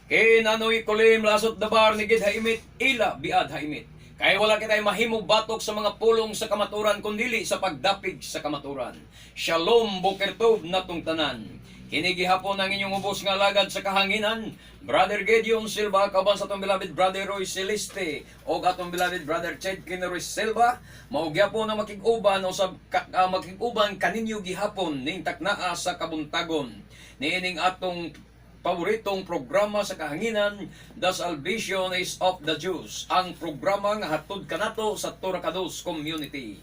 Kinanoy kulim lasot dabar ni gid haimit ila biad haimit. Kay wala kitay mahimong batok sa mga pulong sa kamaturan kundili sa pagdapig sa kamaturan. Shalom boker tov natong tanan. Kini gihapon ang inyong ubos nga lagad sa kahanginan, Brother Gideon Silva, kaban sa atong beloved Brother Roy Celeste, o atong beloved Brother Ched Roy Silva, maugyapon na makig-uban o sa makig-uban kaninyo gihapon ning taknaa sa kabuntagon. Niining atong paboritong programa sa kahanginan, The Salvation is of the Jews, ang programa nga hatod kanato sa Turakados Community.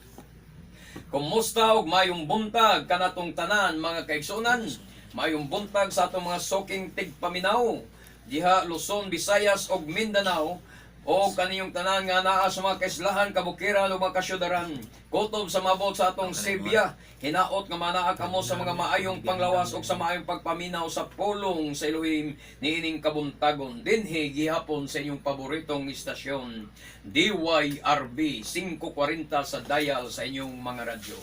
Kumusta og mayong buntag kanatong tanan mga kaigsunan? Mayong buntag sa atong mga soking tigpaminaw diha Luzon, Visayas ug Mindanao, o kaniyong tanan nga naa sa mga kaislahan, kabukiran ug mga kasyudaran, kutob sa mabot sa atong Sebia, hinaot nga manaa kamo sa mga maayong panglawas ug sa maayong pagpaminaw sa pulong sa Elohim niining kabuntagon dinhi gihapon sa inyong paboritong istasyon DYRB 540 sa dial sa inyong mga radyo.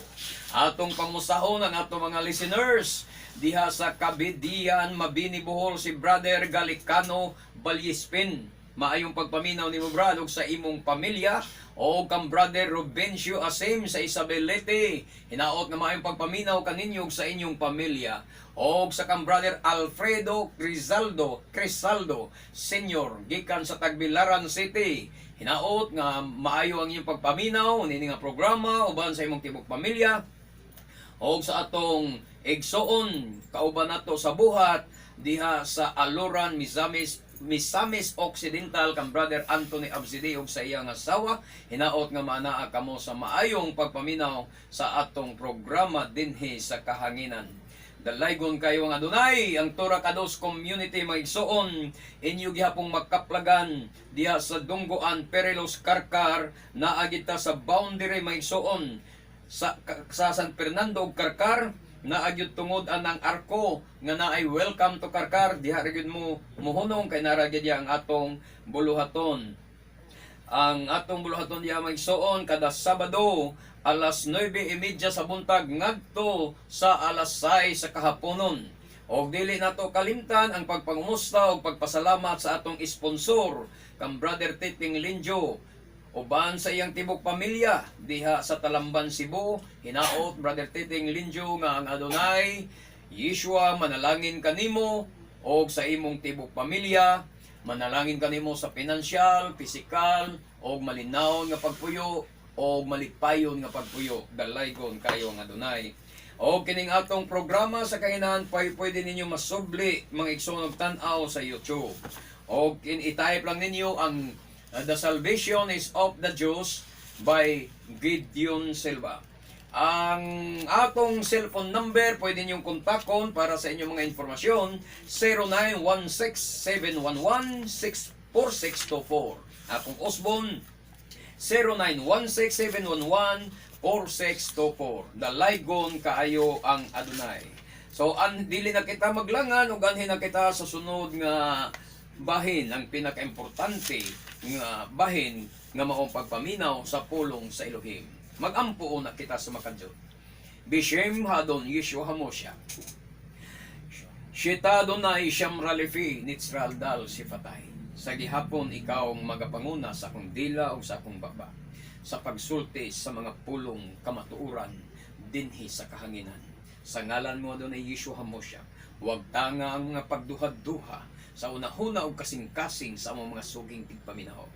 Atong pangmusahon ang atong mga listeners diha sa Kabidian, Mabini, Bohol, si Brother Galicano Balyispin. Maayong pagpaminaw ni mo brad ug sa imong pamilya, o kang Brother Rubencio Asim sa Isabelete, hinaot nga maayong pagpaminaw kaninyo sa inyong pamilya, o sa kang Brother Alfredo Crisaldo Senior gikan sa Tagbilaran City, hinaot nga maayo ang inyong pagpaminaw nini nga programa uban sa imong tibok pamilya, o sa atong igsoon kauban nato sa buhat diha sa Aloran, Misamis Occidental, kang Brother Anthony Abside ug sa iyang asawa, hinaot nga manaa kamo sa maayong pagpaminaw sa atong programa dinhi sa kahanginan. Dalaygon kayo ang Adonai, ang Turakados Community maigsoon, inyo gihapong makaplagan diha sa Dunggoan, Perelos, Karkar, naagita sa boundary maigsoon sa San Fernando ug Karkar, naagyud tungod anang arko nga naay welcome to Karkar, diha ra gyud mo muhunong kay nara gyud ang atong buluhaton. Ang atong buluhaton diha maigsoon kada Sabado alas 9:30 sa buntag ngadto sa alas 6 sa kahaponon. Og dili nato kalimtan ang pagpangumusta ug pagpasalamat sa atong sponsor kang Brother Titing Linjo uban sa iyang tibok pamilya diha sa Talamban, Cebu. Hinaot Brother Titing Linjo nga ang Adonai Yeshua manalangin kanimo og sa imong tibok pamilya, manalangin kanimo sa pinansyal, pisikal og malinaw nga pagpuyo og malipayon nga pagpuyo. Dalaygon kayo ang Adonai. O kining atong programa sa kainahan pwede ninyo masubli mga igsoon og tan-aw sa YouTube. O i-type lang ninyo ang The Salvation is of the Jews by Gideon Silva. Ang atong cellphone number pwede niyong kontakon para sa inyong mga informasyon, 0916-711-64624. Akong Osbon, 0916-711-4624. Dalaygon kaayo ang Adonai. So dili na kita maglangan ug anhin na kita sa sunod nga bahin, ang pinaka-importante nga bahin nga maong pagpaminaw sa pulong sa Elohim. Magampo na kita sa makadyo. Bishem hadon Yeshua Hamosha. Shita Adonai Shamralefi Nitzral Dal Sifatay. Sa gihapon ikaw ang magapanguna sa akong dila o sa akong baba, sa pagsulti sa mga pulong kamatuuran dinhi sa kahanginan. Sa ngalan mo Adonai Yeshua Hamosha, huwag tanga ang mga pagduha-duha sa unahuna o kasing-kasing sa among mga suging tigpaminaw.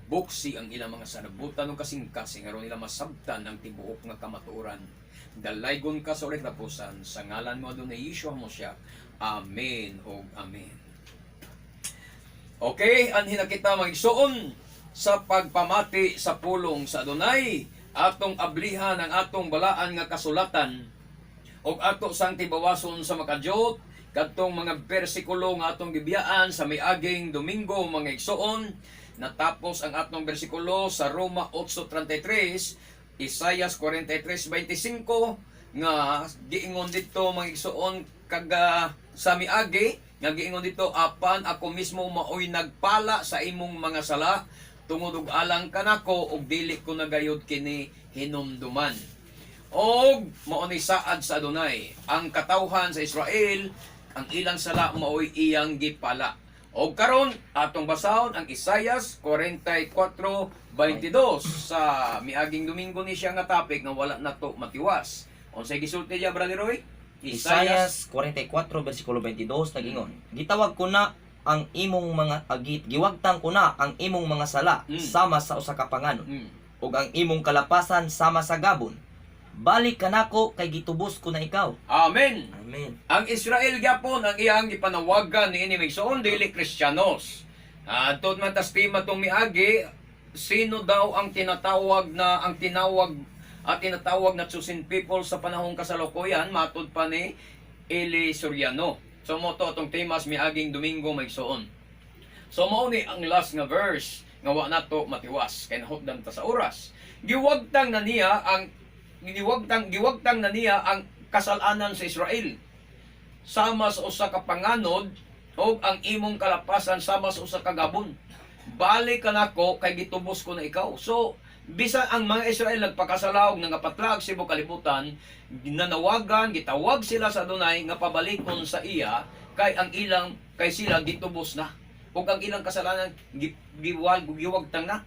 Buksi ang ilang mga sanabutan o kasing-kasing aron nila masabtan ang tibuok nga kamatuoran. Dalaygon ka sa ulit tapusan sa ngalan mo Adonai Yeshua Hamosha. Amen o amen. Okay, anhin na kita magigsoon sa pagpamati sa pulong sa Adonai, atong ablihan ang atong balaan nga kasulatan og ato sang tibawason sa makadyot kadtong mga bersikulo nga atong gibiyaan sa miaging Domingo mga igsoon. Natapos ang atong bersikulo sa Roma 8:33, Isaias 43:25 nga giingon dito mga igsoon kaga sa miagi nga giingon dito, apan ako mismo maoy nagpala sa imong mga sala tungod og alang kanako og dili ko nagayod kini hinumduman. Og mao ni saad sa Adonai ang katawhan sa Israel, ang ilang sala maoy iyang gipala. O karon atong basahon ang Isaias 44:22 sa miaging Domingo ni siya nga topic nga wala nato matiwas. Unsay gisulti diya, Brother Roy? Isaias 44 versikulo 22 nagingon, gitawag ko na ang imong mga agit, giwagtang ko na ang imong mga sala sama sa usa ka panganon, ug ang imong kalapasan sama sa gabon. Balik ka nako kay gitubos ko na ikaw. Amen. Amen. Ang Israel gyapon ang iyang gipanawagan ni ini Migsoon dili Kristiyanos. Tod man tas tema tong miagi, sino daw ang tinatawag na chosen people sa panahong kasalukuyan matud pa ni Eli Soriano. So mo to tong temas miaging Domingo Migsoon. So mao ni ang last nga verse nga wa nato matiwas kay nahutdan ta sa oras. Giwagtang na niya ang kasalanan sa Israel sama sa usa ka panganod o ang imong kalapasan sama sa usa ka gabon. Balik ka nako kay gitubos ko na ikaw. So bisan ang mga Israel nagpakasalaog nga patlag sa ibong kalibutan, ginanawagan, gitawag sila sa Adonai nga pabalikon sa iya kay sila gitubos na. Ug ang ilang kasalanan giwagtang na.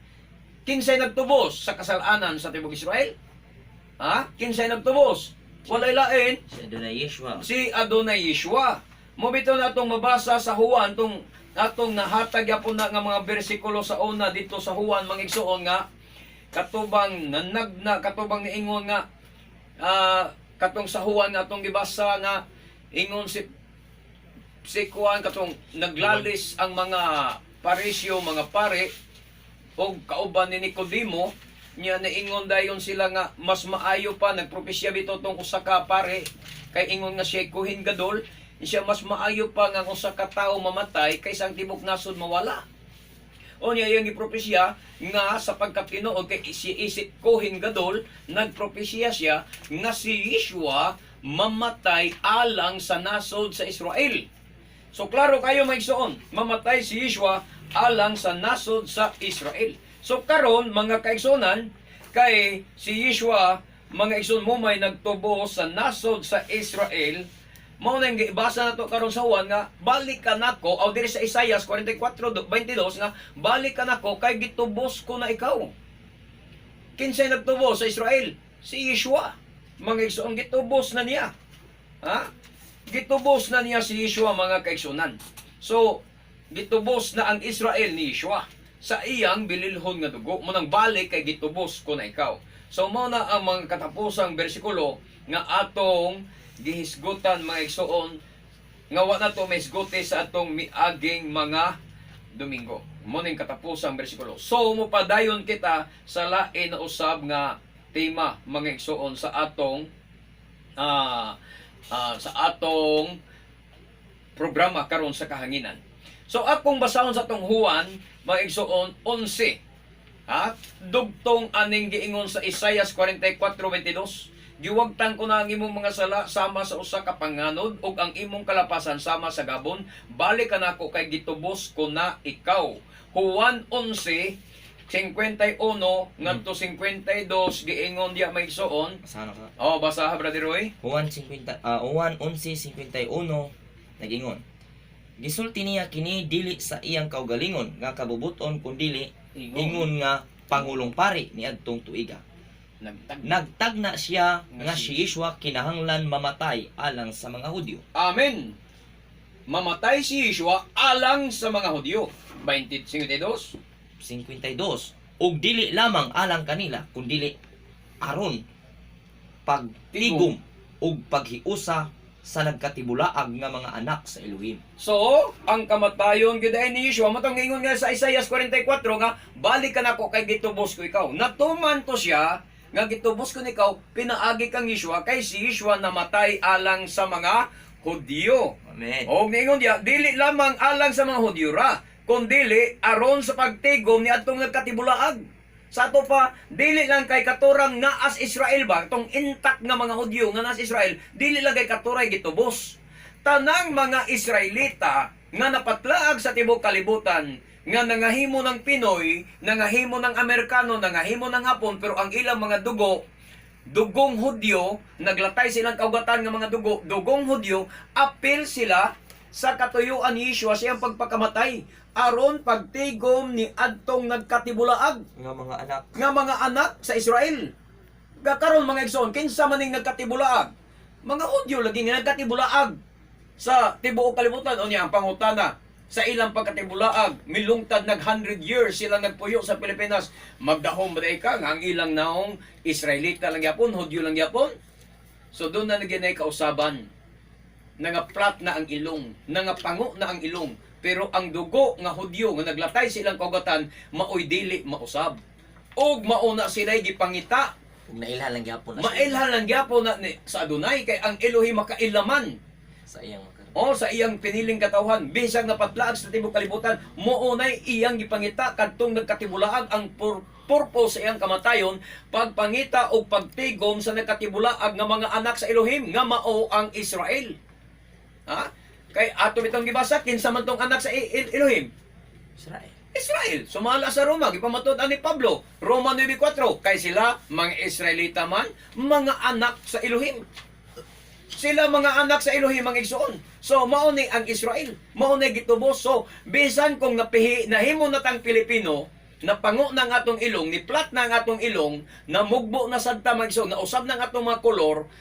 Kinsay nagtubos sa kasalanan sa tibok Israel? Kinsay nagtubos? Walay lain Si Adonai Yeshua. si Adonai Yeshua. Mo bitaw natong mabasa sa Juan tong atong nahatag yapon na nga mga bersikulo sa una dito sa Juan mangigsuon nga katubang katubang niingon nga katong sa Juan nga atong gibasa nga ingon si Juan katong naglalis ang mga parisyo, mga pare o kauban ni Nicodemo niya naingon dayon sila nga mas maayo pa nagpropesya bito tong usa ka pare kay ingon nga siya kuhin gadol siya mas maayo pa nga usa ka tawo mamatay kaysa ang tibok nasod mawala. O niya yung gipropesya nga sa pagkatinuod kay si isip kuhin gadol nagpropesya siya nga si Yeshua mamatay alang sa nasod sa Israel. So klaro kayo maigsoon, mamatay si Yeshua alang sa nasod sa Israel. So karon mga kaigsonan kay si Yeshua mga igsoon mo may nagtubo sa nasod sa Israel. Mao nang gibasa nato karon sa Juan nga balik ka nako o diri sa Isaias 44:22 nga balik ka nako kay gitubos ko na ikaw. Kinsay nagtubo sa Israel? Si Yeshua. Mga igsoon gitubos na niya. Gitubos na niya si Yeshua mga kaigsunan. So gitubos na ang Israel ni Yeshua sa iyang bililhon nga dugo mo nang balik kay gitubos ko na ikaw. So mao na ang mga katapusang bersikulo nga atong gihisgutan mga igsoon nga wa nato mahisguti sa atong miaging mga Domingo. Mo ning katapusang bersikulo. So mopadayon kita sa lain na usab nga tema mga igsoon sa atong programa karon sa kahanginan. So akong basahon sa atong Juan mga igsoon 11 dugtong aning giingon sa Isaias 44:22 giwagtan ko na ang imong mga sala sama sa usa ka panganod ug ang imong kalapasan sama sa gabon balik ka nako kay gitubos ko na ikaw. Juan 11:51 ngadto 52 giingon diya may igsoon. Basahan ka. Basaha Brother Roy. Juan 11:51 nagingon, gisulti niya kini dili sa iyang kaugalingon nga kabubuton kundi ingon nga pangulong pari niadtong tuiga. Nagtagna siya nga si Yeshua kinahanglan mamatay alang sa mga Hudyo. Amen. Mamatay si Yeshua alang sa mga Hudyo. 52. ug dili lamang alang kanila kundi aron pagtigom ug paghiusa sa nagkatibulaag nga mga anak sa Elohim. So, ang kamatayon gyud ni Yeshua matong ingon nga sa Isaias 44 nga balik ka nako kay gitubos ko ikaw. Natuman to siya nga gitubos ko nikaw pinaagi kang Yeshua kay si Yeshua namatay alang sa mga Hudyo. Amen. O ningon diya dili lamang alang sa mga Hudyo ra kundi aron sa pagtigom ni adtong nagkatibulaag. Sa ato pa, dili lang kay katurang naas Israel ba, itong intact nga mga Hudyo nga naas Israel, dili lang kay katuray gitubos. Tanang mga Israelita nga napatlaag sa tibok kalibutan, nga nangahimo ng Pinoy, nangahimo ng Amerikano, nangahimo ng Hapon, pero ang ilang mga dugong Hudyo, naglatay silang kaugatan nga mga dugong Hudyo, apil sila sa katuyuan ni Yeshua siyang pagpakamatay aron pagtigom ni adtong nagkatibulaag Nga mga anak. nga mga anak sa Israel. Karon mga igsoon, kinsa man ning nagkatibulaag? Mga Hudyo lagi nga nagkatibulaag sa tibuok kalibutan. O niya ang pangutana sa ilang pagkatibulaag, milungtad nag 100 years sila nagpuyo sa Pilipinas. Magdahom ba ka nga ang ilang naong Israelita lang yapon, Hudyo lang yapon? So doon na naginay kausaban. Nangaplat na ang ilong, nangapango na ang ilong. Pero ang dugo nga Hudyo nga naglatay silang kaugatan, maoy dili mausab. Og mauna sila gipangita. Ug nailhan lang gyapon na Mailhan lang gyapon na ni, sa Adonai kay ang Elohim makailaman. sa iyang makaroon. O sa iyang piniling katawhan, bisag napatlaag sa tibok kalibutan, moonay iyang gipangita kadtong nagkatibulaag ang purpose sa iyang kamatayon, pagpangita o pagtigom sa nagkatibulaag nga mga anak sa Elohim nga mao ang Israel. Ha? Kay ato bitong gibasa kinsa man tong anak sa Elohim? Israel. Israel. Sumala sa Roma, gipamatud ni Pablo, Roma 9:4, kay sila mga Israelita man, mga anak sa Elohim. Sila mga anak sa Elohim ang igsoon. So mao ni ang Israel, mao ni gitubos. So bisan kung nahimo na tang Pilipino, napango na nga atong ilong, niplat na nga atong ilong, namugbo na sadta mga igsoon, nausab na nga atong mga kolor,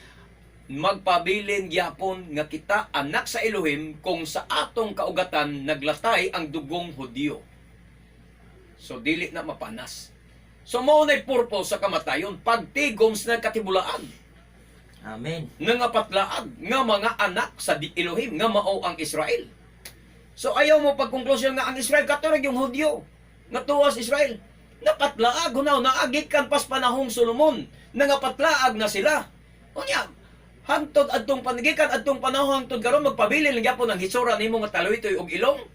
magpabilin gyapon nga kita anak sa Elohim kung sa atong kaugatan naglatay ang dugong Hudyo. So dili na mapanas. So mao na purpose sa kamatayon, pagtigom sa nagkatibulaan. Amen. Nga patlaag nga mga anak sa Elohim nga mao ang Israel. So ayaw mo pagkonklusyon nga ang Israel katurag yung Hudyo nga tuwas Israel. Napatlaag hunaw naagit kan pas panahong Solomon nga patlaag na sila. Unya hangtod adtong panigikan adtong panahon hangtod karon magpabilin lang gyapon ang hitsura nimo nga taloytoy og ilong.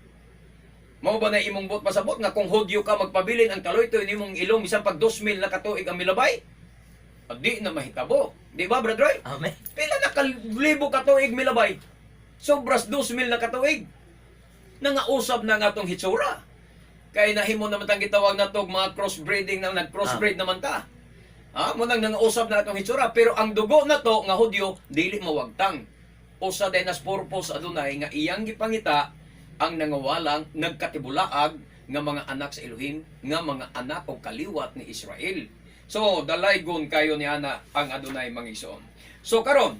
Mao ba na imong bot pasabot nga kung Hudyo ka magpabilin ang taloytoy nimong ilong bisan pag 2,000 na katuig ang milabay? Di na mahitabo. Di ba, brother? Amen. Pila na kalibo katuig milabay? Sobras 2,000 na katuig. Nangausab na nga tong hitsura. Kaya nahimo naman tang gitawag na tog mga crossbreeding na nag-crossbreed naman ta. Ha? Mo nang nangausab na itong hitsura. Pero ang dugo na to, nga Hudyo, dili mawagtang. Usa din as purpose Adonai nga iyang gipangita ang nangawalang nagkatibulaag nga mga anak sa Elohim, nga mga anak o kaliwat ni Israel. So, dalaygon kayo ni ana ang Adonai mangisoon. So, karon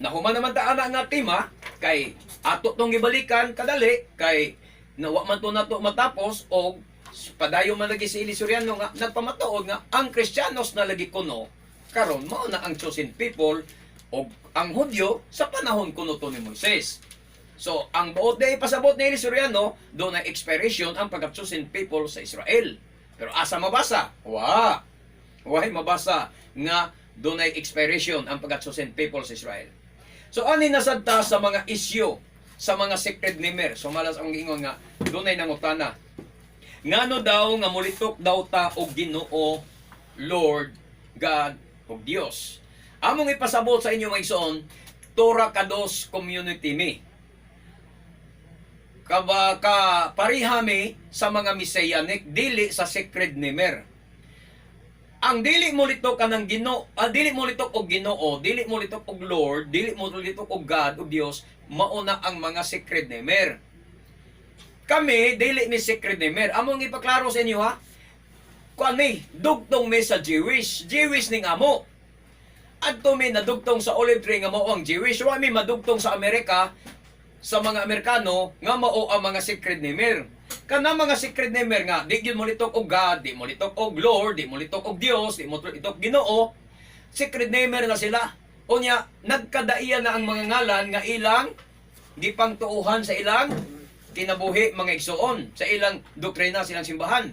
nahuman naman ta ana nga tema, kay ato tong gibalikan kadali, kay nawa man to nato matapos, o padayon man lagi si Eli Soriano nga nagpamatuod nga ang Kristiyanos na lagi kuno, karon mao na ang chosen people, o ang Hudyo sa panahon kuno to ni Moises. So, ang buot na ipasabot ni Eli Soriano, doon na expiration ang pagka-chosen people sa Israel. Pero asa mabasa? Why mabasa nga doon ay expiration ang pagka-chosen people sa Israel. So, ani nasadta sa mga issue, sa mga sacred nimer. So, malas ang ingon nga, doon ay nangutana. Ngano daw nga mulitok daw ta og Ginoo, Lord, God, og Dios. Among ipasabot sa inyo mga igsoon, Torah Kados Community Me. Parihami sa mga Messianic, dili sa sacred nimer. Ang dili mo litok ka ng dili mo litok og Ginoo, dili mo litok og Lord, dili mo litok og God, og Dios, mauna ang mga sacred nimer. Kami, dili ni sacred nimer. Among ipaklaro sa inyo ha, kami, dugtong mi sa Jewish ning amo. Adto mi nadugtong sa olive tree nga mao ang Jewish, wa mi madugtong sa Amerika, sa mga Amerikano nga mao ang mga sacred nimer. Kana mga sacred nimer nga di gyud mo litok og God, di mo litok og Lord, di mo litok og Dios, di mo litok Ginoo. Sacred nimer na sila. Unya nagkadaiya na ang mga ngalan nga ilang gipangtuuhan sa ilang kinabuhi mga igsoon, sa ilang doktrina, silang simbahan.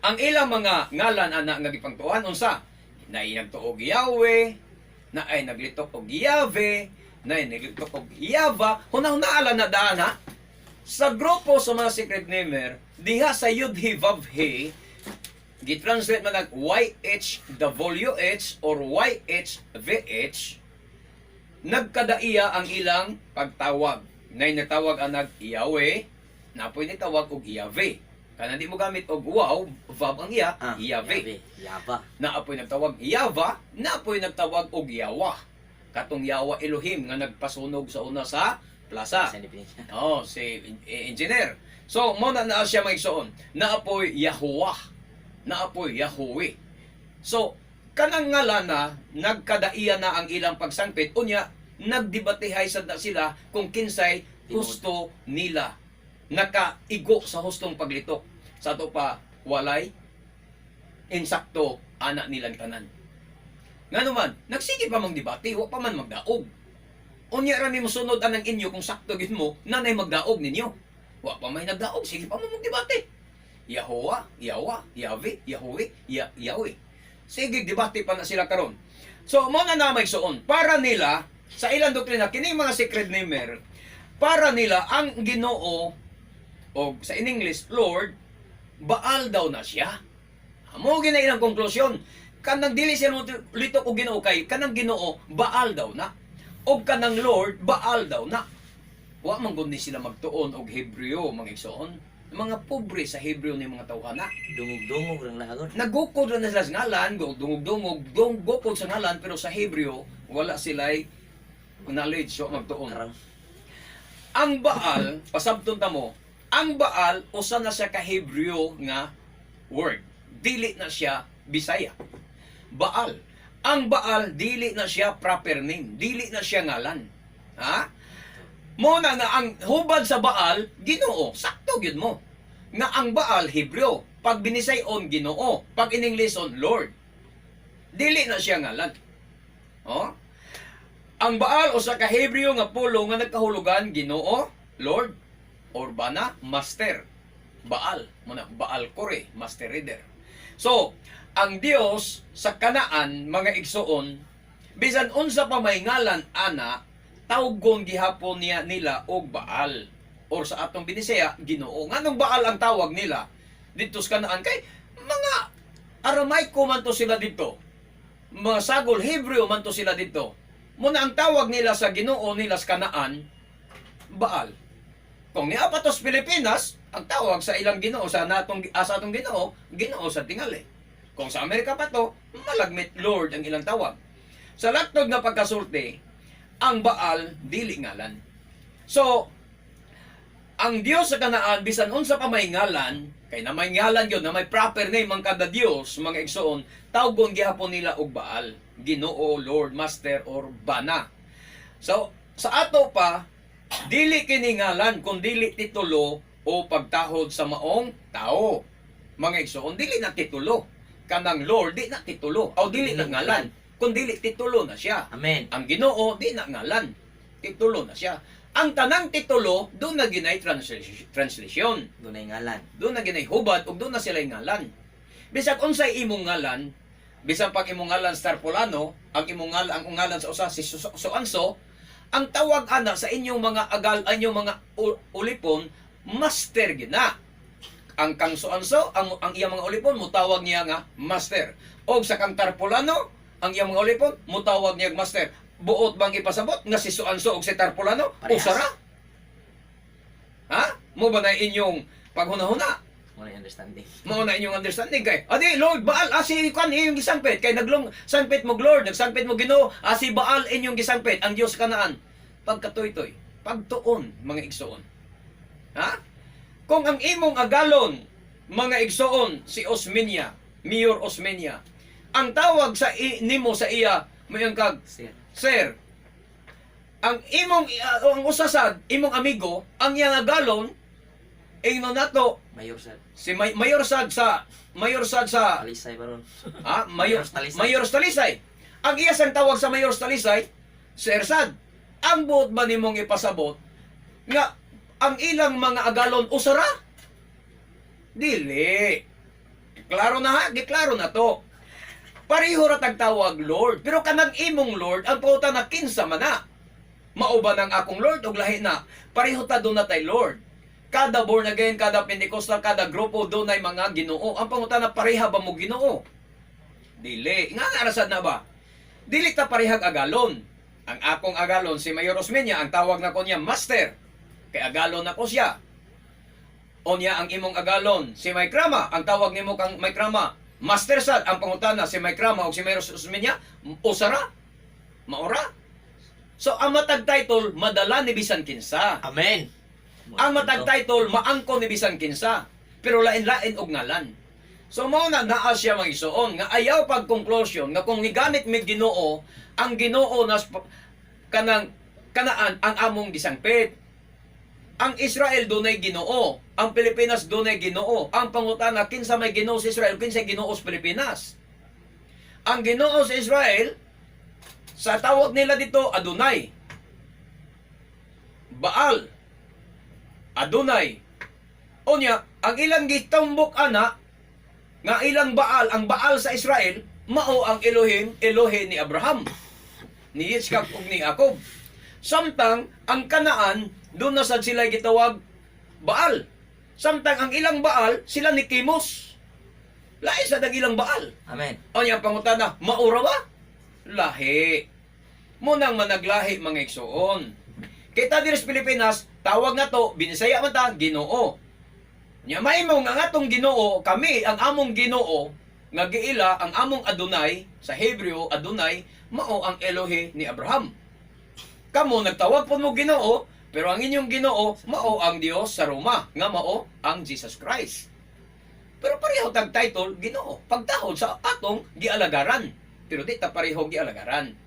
Ang ilang mga ngalan ana nga gipangtuuhan unsa? Na nagtuog Yahweh, na ay naglitok og Yahweh, na naglitok og Yahva. Hunahunaalan na daan ha. Sa grupo sa mga secret nimer, diha sa Yud-He Vav-He, gitranslate man nag YHWH or YHVH, nagkadaiya ang ilang pagtawag. Nay natawag ang Yahweh, napoy nitawag og Yahweh. Kana di mo gamit og wow, vav ang iya, Yahweh. Yava. Naapoy nagtawag Yahva, naapoy nagtawag og Yahweh. Katong Yahweh Elohim nga nagpasunog sa una sa Plaza. Sa Independencia. Oh, si engineer. So, mo na siya maigsoon. Naapoy Yahuwah. Naapoy Yahweh. So, kanang ngalan na nagkadaiya na ang ilang pagsangpit, unya nagdebatehay sad na sila kung kinsay husto nila nakaigo sa hustong paglitok. Sa ato pa walay insakto anak nilang tanan. Nga naman, nagsige pa mang debate, wa pa man magdaog. Unya ra mo sunod anang inyo kung sakto gid mo, nanay magdaog ninyo. Wa pa may nagdaog, sige pa mo debate. Yahuwah, Yahweh, Yahweh, Yahweh, Yahweh. Sige, debate pa na sila karon. So, mo na namay suon. Para nila, sa ilang doktrina, kining mga secret namer, para nila, ang Ginoo, o sa in English, Lord, Baal daw na siya. Mo gina ilang konklusyon. Kanang dili siya litok o Ginoo kay, kanang Ginoo, Baal daw na. O kanang Lord, Baal daw na. Wa man gud ni sila magtuon og Hebreo, mga igsoon. Mga pobre sa Hebreo ni mga tawhana. Dungog-dungog lang lahagon. Nagukod na sila sa ngalan, dungog-dungog, gukod sa ngalan, pero sa Hebreo, wala sila'y knowledge so magtuon. Karang. Ang Baal, pasabton ta mo, ang Baal, usa na siya ka Hebreo nga word. Dili na siya Bisaya. Baal. Ang Baal, dili na siya proper name. Dili na siya ngalan. Ha? Muna nga ang hubad sa Baal, Ginoo. Sakto gyud mo. Nga ang Baal, Hebreo. Pag binisayon, Ginoo. Pag in Englishon, Lord. Dili na siya ngalan. Oh? Ang Baal o sa ka-Hebreo nga pulo nga nagkahulugan, Ginoo, Lord, Urbana, Master. Baal. Muna, Baal Kore, Master Reader. So, ang Dios sa Kanaan, mga igsoon, bisan unsa pa may ngalan, ana, tawgon gihapon niya nila og Baal. Or sa atong Binisaya, Ginoo. Nganong Baal ang tawag nila dito sa Kanaan? Kay mga Aramaico man to sila dito. Mga sagol, Hebreo man to sila dito. Muna ang tawag nila sa Ginoo nila sa Kanaan, Baal. Kung niya pa to sa Pilipinas, ang tawag sa ilang Ginoo sa atong Ginoo, Ginoo sa tingali. Kung sa Amerika pa to, malagmit Lord ang ilang tawag. Sa laktod na pagkasulti, ang Baal dili ngalan. So, ang Dios sa Kanaan bisan unsa pa may ngalan, kay na may ngalan gyud na may proper name ang kada Dios, mga igsoon, tawgon gihapon nila og Baal, Ginoo, Lord, Master or Bana. So, sa ato pa dili kini ngalan kun dili titulo o pagtahod sa maong tao. Mga igsoon, dili na titulo. Kanang Lord di na titulo. O dili na ngalan. Kun dili titulo na siya. Amen. Ang Ginoo di na ngalan. Titulo na siya. Ang tanang titulo doon na ginay translation. Dunay ngalan. Doon na ginay hubad ug doon na sila ngalan. Bisag unsay imong ngalan, bisag pag imong ngalan Starpolano, ang imong ngalan ang ngalan sa usa si Suanso, ang tawag ana sa inyong mga inyong mga ulipon, master gina. Ang kang Suanso, ang iyang mga ulipon mutawag niya nga master. Og sa kang Tarpolano, ang iyang mga ulipon mutawag niya master. Buot bang ipasabot nga si Suanso og si Tarpolano? Parehas. Usara? Ha? Mo ba na inyong paghuna-huna? Wala understanding. Mao na inyong understanding kay. Adi Lord Baal asi kan inyong gisangpit kay naglong sangpit mo Lord, nagsangpit mo Ginoo, asi Baal inyong gisangpit ang Dios Kanaan. Pagkatoy-toy, pagtuon mga igsoon. Ha? Kung ang imong agalon mga igsoon si Osmeña, Mayor Osmeña, ang tawag sa nimo sa iya mayong kag Sir, ang imong ang usasad imong amigo ang iyang agalon ingno nato Mayor sad. si Mayor Sad sa Alisay baron. Mayor Mayor Talisay. Mayor Talisay. Ang iya sang tawag sa Mayor Talisay, Sir Sad. Ang buot ba nimong ipasabot nga ang ilang mga agalon usara? Dili. Klaro na ha, giklaro na to. Pareho ra tagtawag Lord, pero kanang imong Lord ang pauta na kinsa man na. Mauban ang akong Lord og lahi na. Pareho ta do na tay Lord. Kada born again, kada Pentecostal, kada grupo doon ay mga Ginoo. Ang pangutana, pareha ba mo Ginoo? Dili. Nga narasad na ba? Dili ta parehag agalon. Ang akong agalon, si Mayor Osmeña, ang tawag na ko niya, Master. Kay agalon na ko siya. O niya ang imong agalon, si Mike Rama, ang tawag nimo kang Mike Rama, Master Sad. Ang pangutana, si Mike Rama o si Mayor Osmeña, usara? Maura? So ang matag title madala ni bisan kinsa. Amen. Ang matag title maangko ni bisan kinsa. Pero lain-lain og ngalan. So mao na naa siya magisuon nga ayaw pag conclusion nga kung gigamit mi Ginoo, ang Ginoo nas kanaan ang among gisangpit. Ang Israel dunay Ginoo, ang Pilipinas dunay Ginoo. Ang pangutana kinsa may Ginoo sa Israel, kinsa Ginoo sa Pilipinas. Ang Ginoo sa Israel sa tawag nila dito Adonai, Baal, Adonai. Unya, ang ilang gitumbok ana nga ilang Baal, ang Baal sa Israel mao ang Elohim, Elohe ni Abraham, ni Yitzchak ug ni Jacob. Samtang ang Kanaan doon na sad sila gitawag Baal. Samtang ang ilang Baal sila ni Kimos. Lain sa dagilang Baal. Amen. Unya pangutana, maura ba? Lahi. Munang managlahi mga igsoon. Kita diri sa Pilipinas, tawag nga to, binisaya man ta, Ginoo. Nya may mo nga atong Ginoo, kami ang among Ginoo nga giila ang among Adonai sa Hebreo Adonai mao ang Elohe ni Abraham. Kamo nagtawag po mo Ginoo, pero ang inyong Ginoo mao ang Dios sa Roma, nga mao ang Jesus Christ. Pero pareho tag title Ginoo, pagtahod sa atong gialagaran. Pero di ta pareho gialagaran.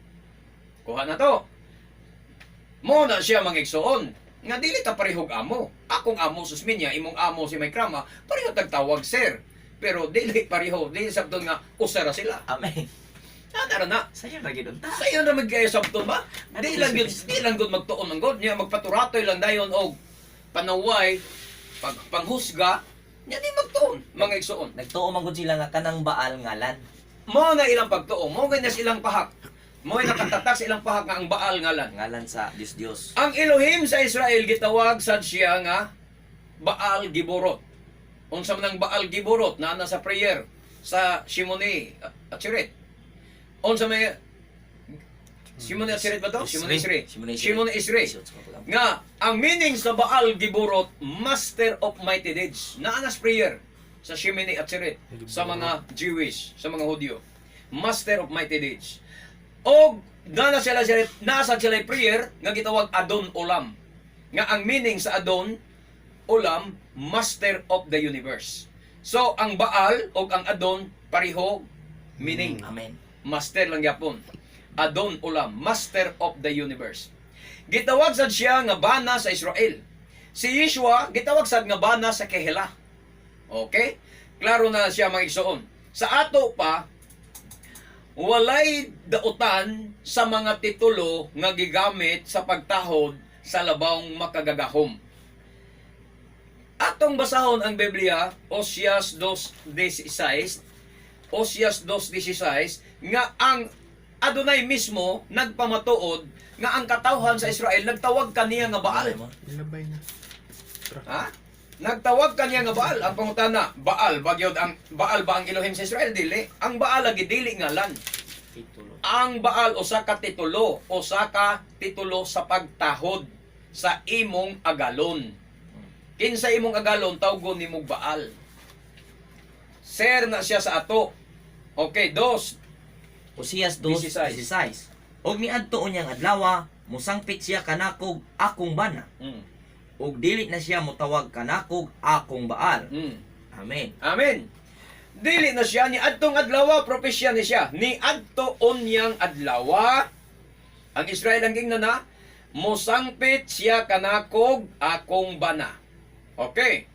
Kuha na to. Mo na siya mangigsuon nga dili ta parehog amo. Akong amo susminya, imong amo si may krama, pareho tagtawag sir. Pero dili pareho, dili sabton nga usara sila. Amen. Tara na. Sayo na gid ta. Sayo na magkaya sabton ba? Di lang gud magtuon man god niya magpaturatoy lang dayon og panaway panghusga niya di magtuon mga igsuon. Nagtuo man gud sila nga kanang Baal ngalan. Mo na ilang pagtuo, mo na silang pahak. Mo nakatatak sa ilang pahak nga ang Baal ngalan. Ngalan sa Dios. Ang Elohim sa Israel gitawag sad siya nga Baal Giborot. Unsa man ang Baal Giborot na nasa prayer sa Shimoni Atseret. Unsa may Shimoni Atseret ba to? Shimoni Isre. Shimoni Isre. Nga ang meaning sa Baal Giborot, Master of Mighty Deeds. Naa nas prayer sa Shimoni Atseret sa mga Jewish, sa mga Hudyo. Master of Mighty Deeds. O nasa sila prayer nga gitawag Adon Olam. Nga ang meaning sa Adon Olam, Master of the Universe. So ang Baal o ang Adon pareho meaning. Amen. Master lang yapon. Adon Olam, Master of the Universe. Gitawag sad siya nga bana sa Israel. Si Yeshua gitawag sad nga bana sa Kehela. Okay? Klaro na siya mga igsoon. Sa ato pa walay dautan sa mga titulo nga gigamit sa pagtahod sa labawng makagagahom. Atong basahon ang Biblia, Osias 2:16, Osias 2:16, nga ang Adonai mismo nagpamatuod nga ang katawhan sa Israel nagtawag kaniya nga Baal. Nilabay na. Ha? Nagtawag kaniya nga Baal. Ang pangutana, Baal bagyod ang Baal ba ang Elohim sa Israel? Dili. Ang Baal lagi dili ngalan. Ang Baal usa ka titulo sa pagtahod sa imong agalon. Kinsa imong agalon tawgon nimo Baal. Sir na siya sa ato. Okay, Osias 2:16. 2:16. Og miadto unyang adlaw, musangpit siya kanakog akong bana. Ug dili na siya motawag kanakog akong Baal. Amen. Amen. Dili na siya ni adtong adlaw propesya ni siya. Ni adto unyang adlaw ang Israel ang gingna na mosangpit siya kanakog akong bana. Okay.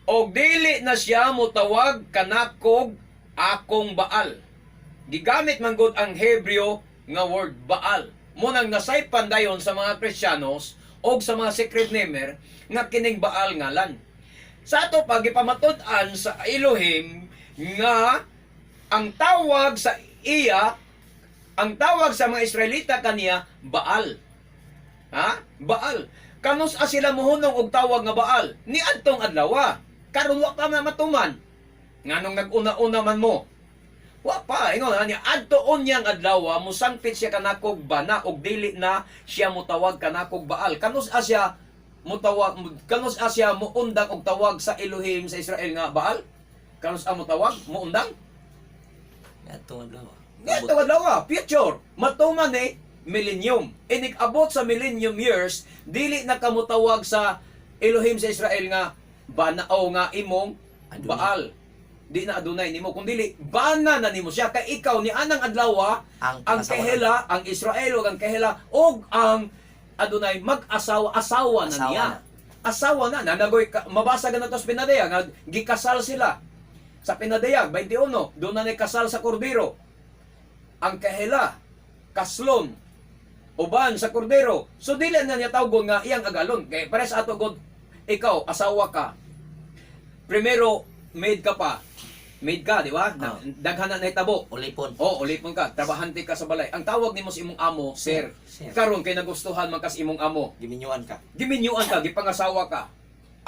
Og dili na siya motawag kanakog akong Baal. Gigamit man gud ang Hebreo nga word Baal. Munang nasaypan dayon sa mga Kristiyanos o sa mga secret namer nga kining Baal ngalan. Sa ato pag ipamatud-an sa Elohim nga ang tawag sa iya, ang tawag sa mga Israelita kaniya Baal. Ha? Baal. Kanus sila mohunong og tawag nga Baal? Ni adtong adlaw. Karon wa pa matuman. Nganong nag-una-una man mo? Wa pa, ingon ani adto unyang adlaw musangpit siya kanakog bana og dili na siya motawag kanakog Baal. Kanus siya mutawag, kanus siya muundang og tawag sa Elohim sa Israel nga Baal? Kanus mo tawag muundang? Miadto adlaw. Adto adlaw, future. Matuman millennium. Inig abot sa millennium years, dili na kamutawag sa Elohim sa Israel nga bana o nga imong Adonai. Baal. Di na Adonai nimo kundi bana na nimo siya kay ikaw ni anang adlaw ang Kehela, ang Israel ug ang Kehela ug ang Adonai mag-asawa na niya. Asawa na nanagoy mabasa ka na to sa Pinadayag nga gikasal sila. Sa Pinadayag 21 doon na kasal sa kordero. Ang Kehela kaslon uban sa kordero. So dili na niya tawgon nga iyang agalon kay pares ato god ikaw asawa ka. Primero maid ka pa. Maid ka, di ba? Daghan na hitabo. Ulipon. Ulipon ka. Trabahante ka sa balay. Ang tawag nimo sa imong amo, sir. Karon kay nagustuhan man kas imong amo. Giminyuan ka. Giminyuan ka, gipangasawa ka.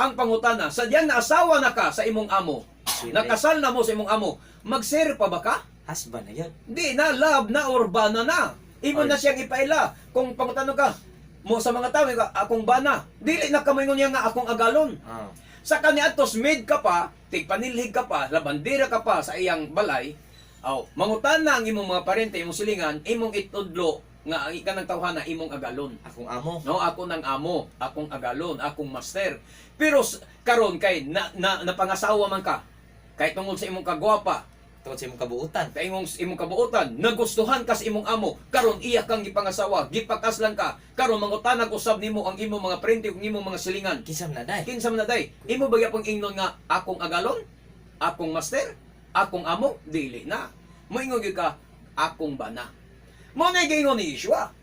Ang pangutana, sadyang naasawa na ka sa imong amo. Nakasal na mo sa imong amo. Mag-sir pa ba ka? Husband na yan. Di na, love na, urbana na. Imo na siyang ipaila. Kung pangutano ka, mo sa mga tao, akong bana. Dili na kamoingon niya nga akong agalon. Sa kaniadtos maid ka pa, tigpanilhig ka pa, labandera ka pa sa iyang balay, mangutan na ang imong mga parente, imong silingan, imong itudlo nga ang ikanang tawhana imong agalon. Akong amo. No, ako nang amo, akong agalon, akong master. Pero karon kay napangasawa man ka, kay tungod sa imong kagwapa, Tungod sa imong kabuutan. kay imong kabuotan, nagustuhan ka sa imong amo, karon iya kang gipangasawa, gipakaslan ka, karon mangutanag usab nimo ang imong mga parente ug imong mga silingan. Kisam na day. Kinsa man na day? Imo ba gyapon ingnon nga akong agalon? Akong master? Akong amo? Dili na. Moingon gyud ka akong bana. Mo na gingon ni Yeshua.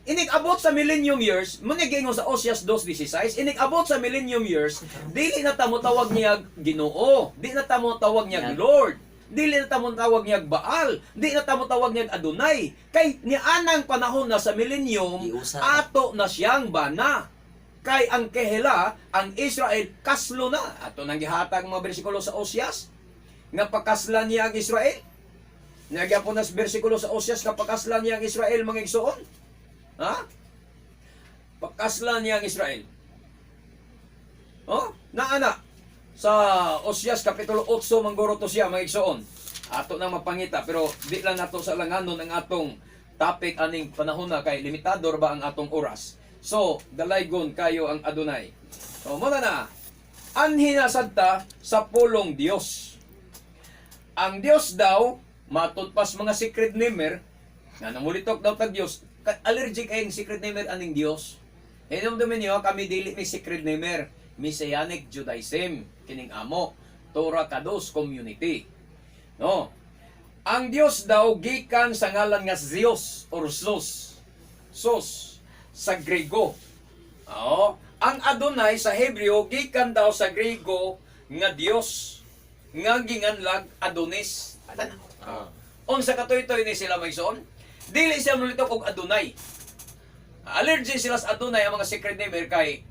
Inig abot sa millennium years, mo na gingon sa Oseas 2:16, inig abot sa millennium years, dili na ta mo tawag niya Ginoo, di na ta mo tawag niya Lord. Dili na ta mo tawag niya Baal, di na ta mo tawag niya Adonai. Kay ni anang panahon na sa millennium, ato na siyang bana. Kay ang Kehela, ang Israel, kaslo na. Ato nang gihatag mga bersikulo sa Oseas, nga pakaslan niya ang Israel. Nagyapon na sa bersikulo sa Oseas, nga pakaslan niya ang Israel, mga igsoon. Ha? Pakaslan niya ang Israel. Naana. Sa Oseas Kapitulo 8, mangguro to siya, mga igsoon. Ato nang mapangita, pero di lang nato sa langanon ang atong topic aning panahon na, kay limitador ba ang atong oras. So, dalaygon kayo ang Adonai. So, muna na. Anhin na sadta sa pulong Dios. Ang Dios daw, matudpas mga secret namer, nga namulitok daw tag Dios, allergic ay ang secret namer aning Dios. Hinumdumin niyo, kami dili may secret namer. Messianic Judaism, kining amo, Torah Kados Community. No. Ang Dios daw gikan sa ngalan nga Zeus or Sos. Sos sa Grego. Ang Adonai sa Hebreo gikan daw sa Grego nga Dios nga ginganlag Adonis. Unsa katoy-toy ni sila mayson? Dili siya mulitok og Adonai. Allergy sila sa Adonai ang mga secret name kay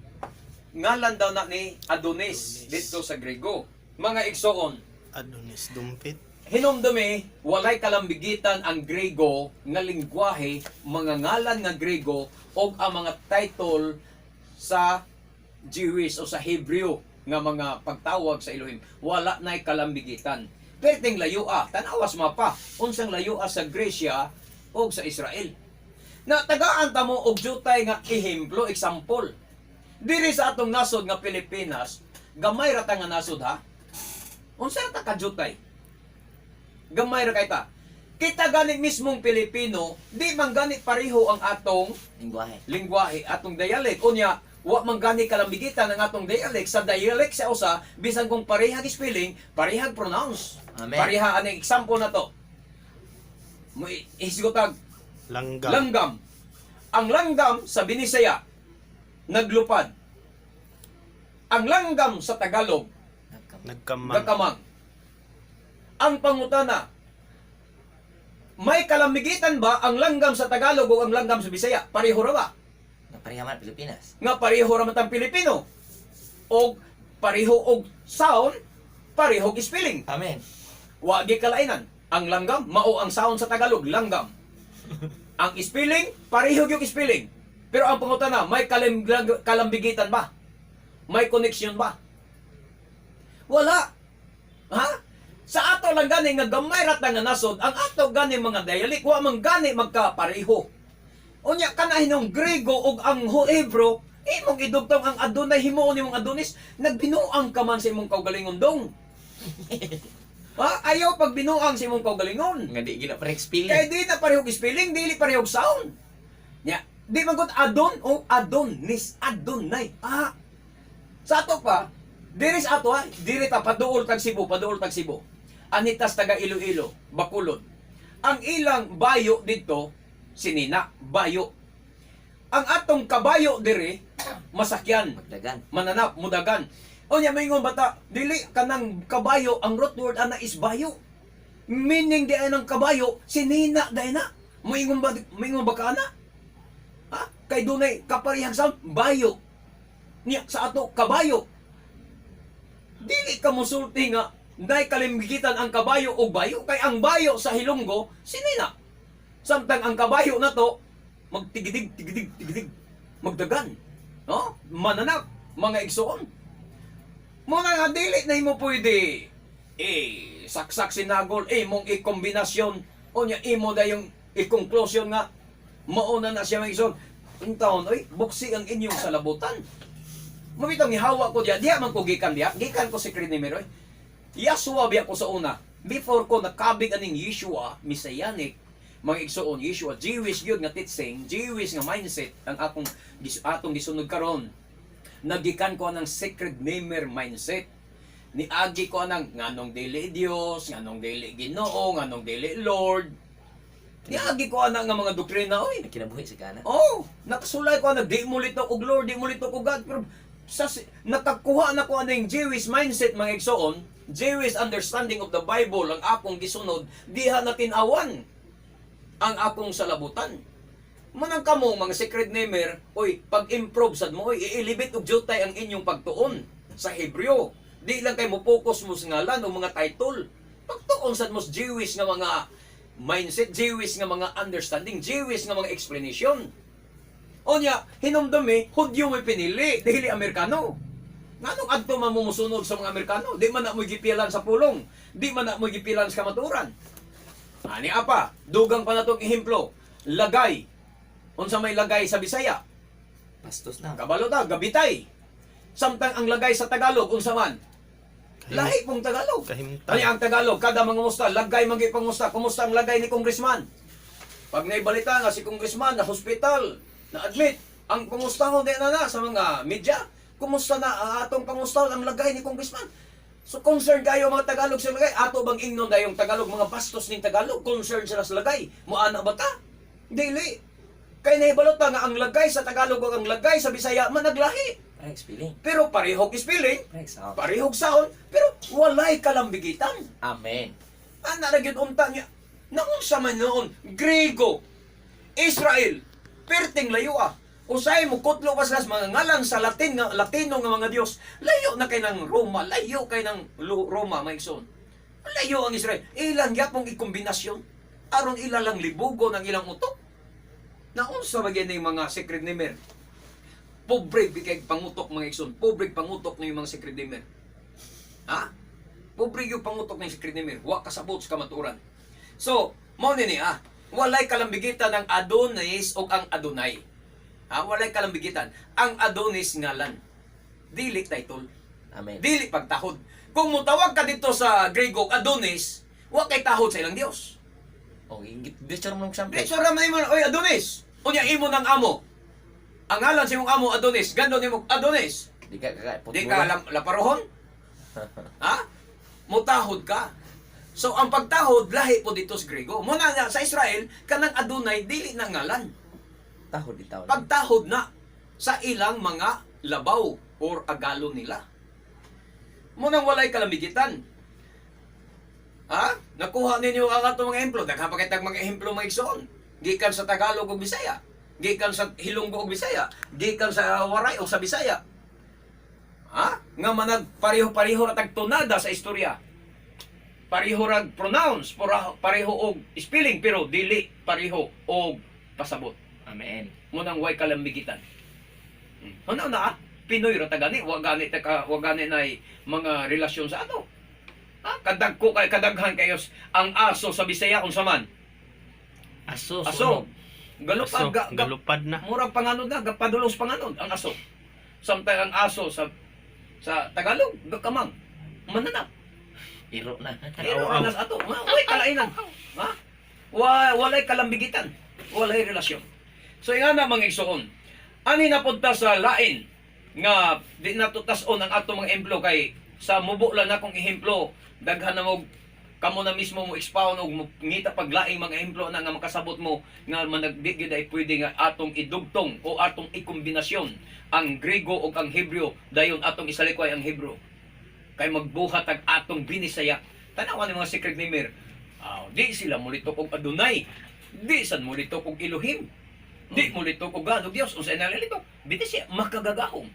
ngalan daw na ni Adonis dito sa Grego. Mga igsoon, Adonis Dumpit. hinumdumi, walay kalambigitan ang Grego nga lingwahe, mga ngalan nga Grego o ang mga title sa Jewish o sa Hebreo nga mga pagtawag sa Elohim. Wala na'y kalambigitan. Perting layua, tanawas mapa, unsang layua sa Gresya o sa Israel. Na tagaan ta mo og jutay nga ehemplo, example. Diri sa atong nasod nga Pilipinas, gamay ra ta nga nasod ha. Unsa ta ka jutay? Gamay ra kay ta. Kita gani mismong Pilipino, di man gani pareho ang atong lingwahe, atong dialect. Unya, wa man gani kalambigitan ang atong dialect. Sa dialect sa usa, bisan kung parehag spelling, parehag pronounce. Amen. Pareha ani example na to. Mo isgotag Langgam. langgam. Ang langgam sa Binisaya naglupad. Ang langgam sa Tagalog Nagkamang. gakamang. Ang pangutana, may kalamigitan ba ang langgam sa Tagalog o ang langgam sa Bisaya? Pareho ra ba? Naparehaman Pilipinas. Nga pareho ra man tang Pilipino. O pareho og sound, pareho og spelling. Amen. Wa gi kalainan. Ang langgam mao ang sound sa Tagalog, langgam. Ang spelling, pareho gyud spelling. Pero ang pangutana, may kalambigitan ba? May connection ba? Wala. Ha? Sa ato lang gani nga gamay ra ta nga nasod, ang ato gani mga dialect wa man gani magkapareho. Unya kanahinong Grego ug ang Hebro, imong idugtong ang Adonai himuon nimong Adonis, nagbinuang ka man sa imong kaugalingon dong. Ayaw pag binuang sa imong kaugalingon. Nga di gina parehong spelling. Kaya di na parehog spelling, dili parehog sound. Nya, di man gud Adon o Adonis, Adonai. Sa ato pa, diri sa ato diri ta paduol tag Cebu, paduol tag Cebu. Anitas taga Iloilo, Bacolod. Ang ilang bayo dito, sinina, bayo. Ang atong kabayo diri, masakyan, Magdagan. mananap, mudagan. O niya, may bata, dili ka ng kabayo, ang root word ana is bayo. Meaning di ay ng kabayo, sinina dahil na. Maingon ba ka ana? Kay dunay kaparihang sound, bayo. Niya, sa ato, kabayo. Dili ka musulti nga, dahil kalimgitan ang kabayo o bayo. Kay ang bayo sa Hilonggo, sinina. Samtang ang kabayo na to, magtigidig, tigidig, tigidig. Magdagan. No? Mananap, mga igsoon. Muna nga dili na imo pwede saksak sinagol, mong i-kombinasyon o niya imo da yung i-conclusion nga mauna na siya mag-ison. Ang taon, buksi ang inyong salabutan. Mamitong ihawa ko diya man ko gikan ko si Krinimero. Yasua biya ko sa una. Before ko nakabig aning Yeshua, Messianic, mga igsoon, Yeshua, Jewish yun nga titsing, Jewish nga mindset, ang atong gisunod karon. Nagikan ko ng sacred namer mindset. Niagi ko ng nganong dili Dios, nganong dili Ginoo, nganong dili Lord. Niagi ko nga mga doktrina, Kinabuhi si kana. Nakasulay ko na di mo litok og Lord, di mo litok og God. Pero nakakuha na ko ng Jewish mindset, mga igsoon, Jewish understanding of the Bible, ang akong gisunod, diha na tinawan ang akong salabutan. Manang kamo mga secret namer, pag-improve sad mo, iilibit og jutay ang inyong pagtuon sa Hebreo. Di lang kay mo focus mo sa ngalan o mga title. Pagtuon sad mo sa Jewish nga mga mindset, Jewish nga mga understanding, Jewish nga mga explanation. Onya, hinumdumi, Hudyo may pinili, dili Amerikano. Nganong adto mamumusunod sa mga Amerikano? Di man na mo gipilan sa pulong, di man na mo gipilan sa kamaturan. Ani apa, dugang pa na itong ehemplo, lagay. Unsa may lagay sa Bisaya? Pastos na. Kabalo ta, gabitay. Samtang ang lagay sa Tagalog, unsa man? Lahi pong Tagalog. Kahimtang. Ani ang Tagalog, kada mangungusta, lagay magi pangusta. Kumusta ang lagay ni Congressman? Pag naibalita nga si Congressman na hospital, na-admit, ang pangustahon din na sa mga media, kumusta na ang atong pangustahon ang lagay ni Congressman? So concerned kayo mga Tagalog sa lagay, ato bang ingnon dayong Tagalog, mga bastos ning Tagalog, concerned sila sa lagay. Muana ba ta? Dili. Kaya nahibalot pa nga ang lagay sa Tagalog o ang lagay sa Bisaya managlahi. Parehong spelling. Pero parehog spelling, Parehong sound. parehog sound, pero walay kalambigitan. Amen. Nalagyan unta niya. Naunsa man noon, Grego, Israel, perting layo Usay mo kutlo pa sila mga ngalan sa Latino nga mga Dios. Layo na kay ng Roma, layo kay ng Roma, maigsoon. Layo ang Israel. Ilang yapong ikombinasyon. Aron ilalang libugo ng ilang utok. Naunsa bagay na yung mga secret namer. Pobre kay pangutok mga igsoon. Pobre pangutok na yung mga secret namer. Pobre yung pangutok na yung secret namer. Wa kasabot sa kamaturan. So, mo nini walay kalambigitan ng Adonis o ang Adonai. Walay kalambigitan. Ang Adonis ngalan. Dili title. Amen. Dili pagtahod. Kung mutawag ka dito sa Grego Adonis, wa kay tahod sa ilang Dios. Dito mo example. Dito raman mo, Adonis. Unya imo ng amo. Ang ngalan sa imong amo Adonis, gando nimo Adonis. Di ka Di ka laparohon? Mutahod ka. So ang pagtahod lahi po dito sa Grego. Muna nga sa Israel kanang Adonai dili na ngalan. Tahod di taon. Pagtahod na sa ilang mga labaw or agalo nila. Munang walay kalambigitan. Nakuha ninyo ang atong mga ehemplo. Daghan pa kitag mga ehemplo mga igsoon. Gikan sa Tagalog o Bisaya. Gikan sa Hilonggo o Bisaya. Gikan sa Waray o sa Bisaya. Nga manag pareho-pareho na tagtunada sa istorya. Pareho rag pronounce, pareho og spelling, pero dili pareho og pasabot. Amen. Munang way kalambigitan. Ano na Pinoy ra tagani, wa gani na mga relasyon sa ato. Kadagko kay kadaghan kayos ang aso sa Bisaya unsa man? Aso. Aso. Galupad, Aso, galupad na. murang panganod na, gapadulos panganod ang aso. Samtang ang aso sa Tagalog, gakamang, mananap. Iro na. Pero Aw, aw. anas ato, way kalainan. Ha? Walay kalambigitan, walay relasyon. So nga na mga igsoon, ani napunta sa lain nga di natutason ang ato mga emplo kay sa mubo lang akong ehemplo daghan na mo kamo na mismo mo expound og ngita paglaing mga ehemplo na nga makasabot mo nga managdi gyud ay pwede nga atong idugtong o atong ikombinasyon ang Grego ug ang Hebreo dayon atong isalikway ang Hebreo kay magbuhat ang atong binisaya. Tanawan ni mga secret ni Mir. Di sila mulitok og Adonai. Di san mulitok og Elohim. Di mulitok og God og Dios. Unsa na litok? Biti siya makagagahom.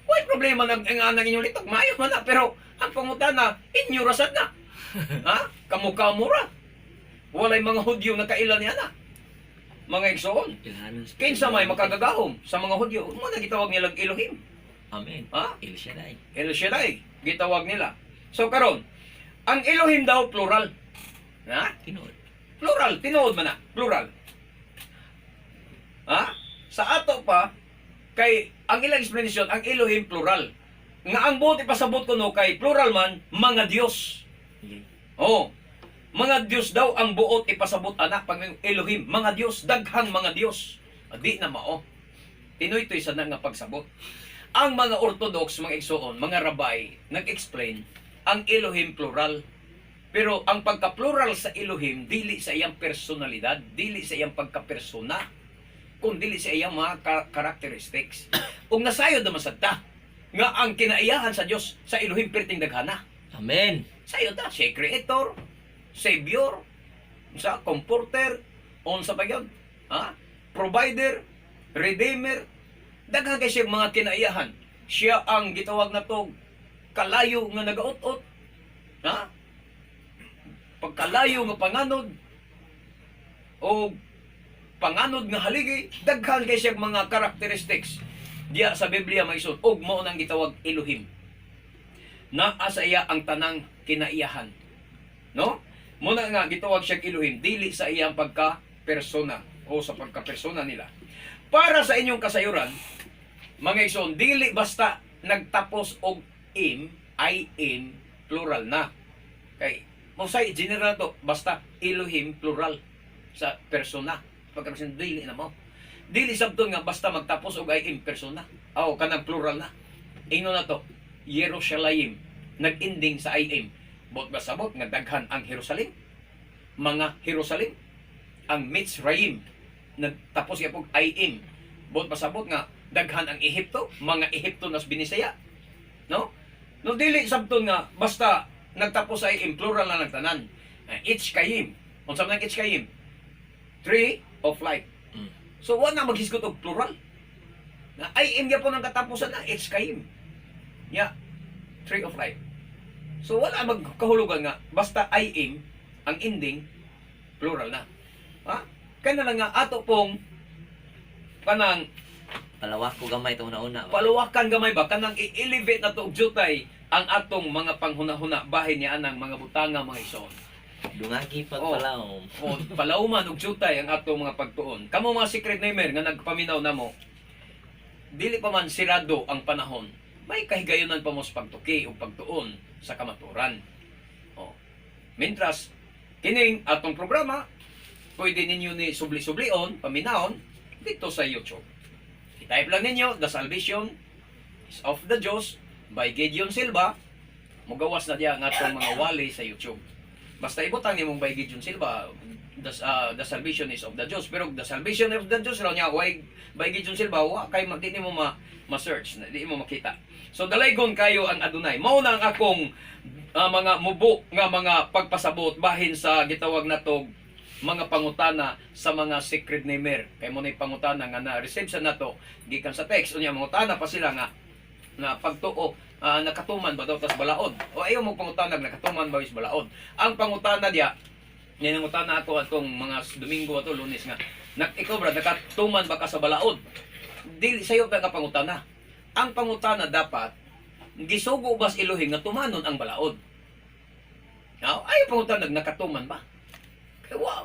Why problema nang ang inyong litok? Maayo man na pero ang pangutana inyo rasad na. Ha? Kamukha-mura. Walay mga Hudyo na kailan niya na. Mga igsoon. Kinsa may makagagahom sa mga Hudyo? Mo na gitawag nilang Elohim. Amen. Ha? El Shaddai. El Shaddai, gitawag nila. So karon, ang Elohim daw plural. Ha? Tinuod. Plural, tinuod man na, plural. Ha? Sa ato pa kay ang ilang explanation, ang Elohim plural. Nga ang buot ipasabot ko no kay plural man mga Dios. Okay. Oh. Mga Dios daw ang buot ipasabot anak pag Elohim, mga Dios, daghang mga Dios. Di na mao. Tinoy-toy sa nga pagsabot. Ang mga Orthodox, mga igsoon, mga rabay, nag-explain, ang Elohim plural. Pero ang pagka-plural sa Elohim, dili sa iyang personalidad, dili sa iyang pagka-persona, kung dili sa iyang mga characteristics. Kung nasayod naman sa ta, nga ang kinaiyahan sa Diyos, sa Elohim perting daghana. Amen. Sayod ta, siya creator, savior, sa comforter, on sa bagyan, ha? Provider, redeemer, daghan kay siya mga kinaiyahan. Siya ang gitawag na to kalayo nga nagaot-ot. Ha? Pagkalayo nga panganod o panganod nga haligi, daghan kay siya mga characteristics. Diya sa Biblia may isod, og mao nang gitawag Elohim. Naa sa iya ang tanang kinaiyahan. No? Muna nga gitawag siya Elohim, dili sa iyang pagka-persona o sa pagka-persona nila. Para sa inyong kasayuran, mga igsoon, dili basta nagtapos og im, plural na. Kay, musay, general to, basta Elohim, plural, sa persona. Pagkaroon dili na mo. Dili sabton nga basta magtapos og im, persona. O, kanang plural na. Ingno na to, Jerusalem, nag-ending sa im. Bot ba sabot nga daghan ang Jerusalem? Mga Jerusalem, ang Mitzrayim, nagtapos siya pog im. Bot ba sabot nga daghan ang Ehipto, mga Ehipto nas binisaya. No? No dili sabton nga basta nagtapos sa im, plural na nagtanan. Itzkayim. Unsa man ang Itzkayim? Tree of life. So wala na maghisgot og plural. Na im gyapon ang katapusan na Itzkayim. Ya, tree of life. So wala magkahulugan nga basta im ang ending plural na. Ha? Kaya lang nga ato pong kanang Palawak ko gamay itong una-una. paluwakan gamay ba kanang i-elevate na to og jutay ang atong mga panghuna-huna bahin niya anang mga butanga mga ison. Dungagi pagpalaom. O palauman og jutay ang atong mga pagtuon. Kamo mga secret namer nga nagpaminaw namo. Dili pa man sirado ang panahon. May kahigayonan pa mo sa pagtuki o pagtuon sa kamaturan. O. Mintras kining atong programa pwede ninyo ni subli-sublion, paminahon dito sa YouTube. I-type lang ninyo, The Salvation is of the Diyos by Gideon Silva. Mugawas na diya ang atong mga wali sa YouTube. Basta ibutang nimong by Gideon Silva, the Salvation is of the Diyos. Pero the Salvation of the Diyos raw niya, why by Gideon Silva, kay di mo ma-search, di mo makita. So dalaygon kayo ang Adonai. Mao na ang akong mga mubo nga mga pagpasabot bahin sa gitawag natog mga pangutana sa mga secret namer. Kay mo na pangutana nga na-receive sa nato gikan sa text. Unya mangutana pa sila nga na pagtuo nakatuman ba daw tas balaod. O ayaw mo pangutana nakatuman ba is balaod. Ang pangutana diya ninangutana ako atong mga Domingo ato Lunes nga ikaw bra nakatuman ba ka sa balaod? Dili sayo ka pangutana. Ang pangutana dapat gisugo bas Elohim nga tumanon ang balaod. Now, ayaw pangutana nakatuman ba?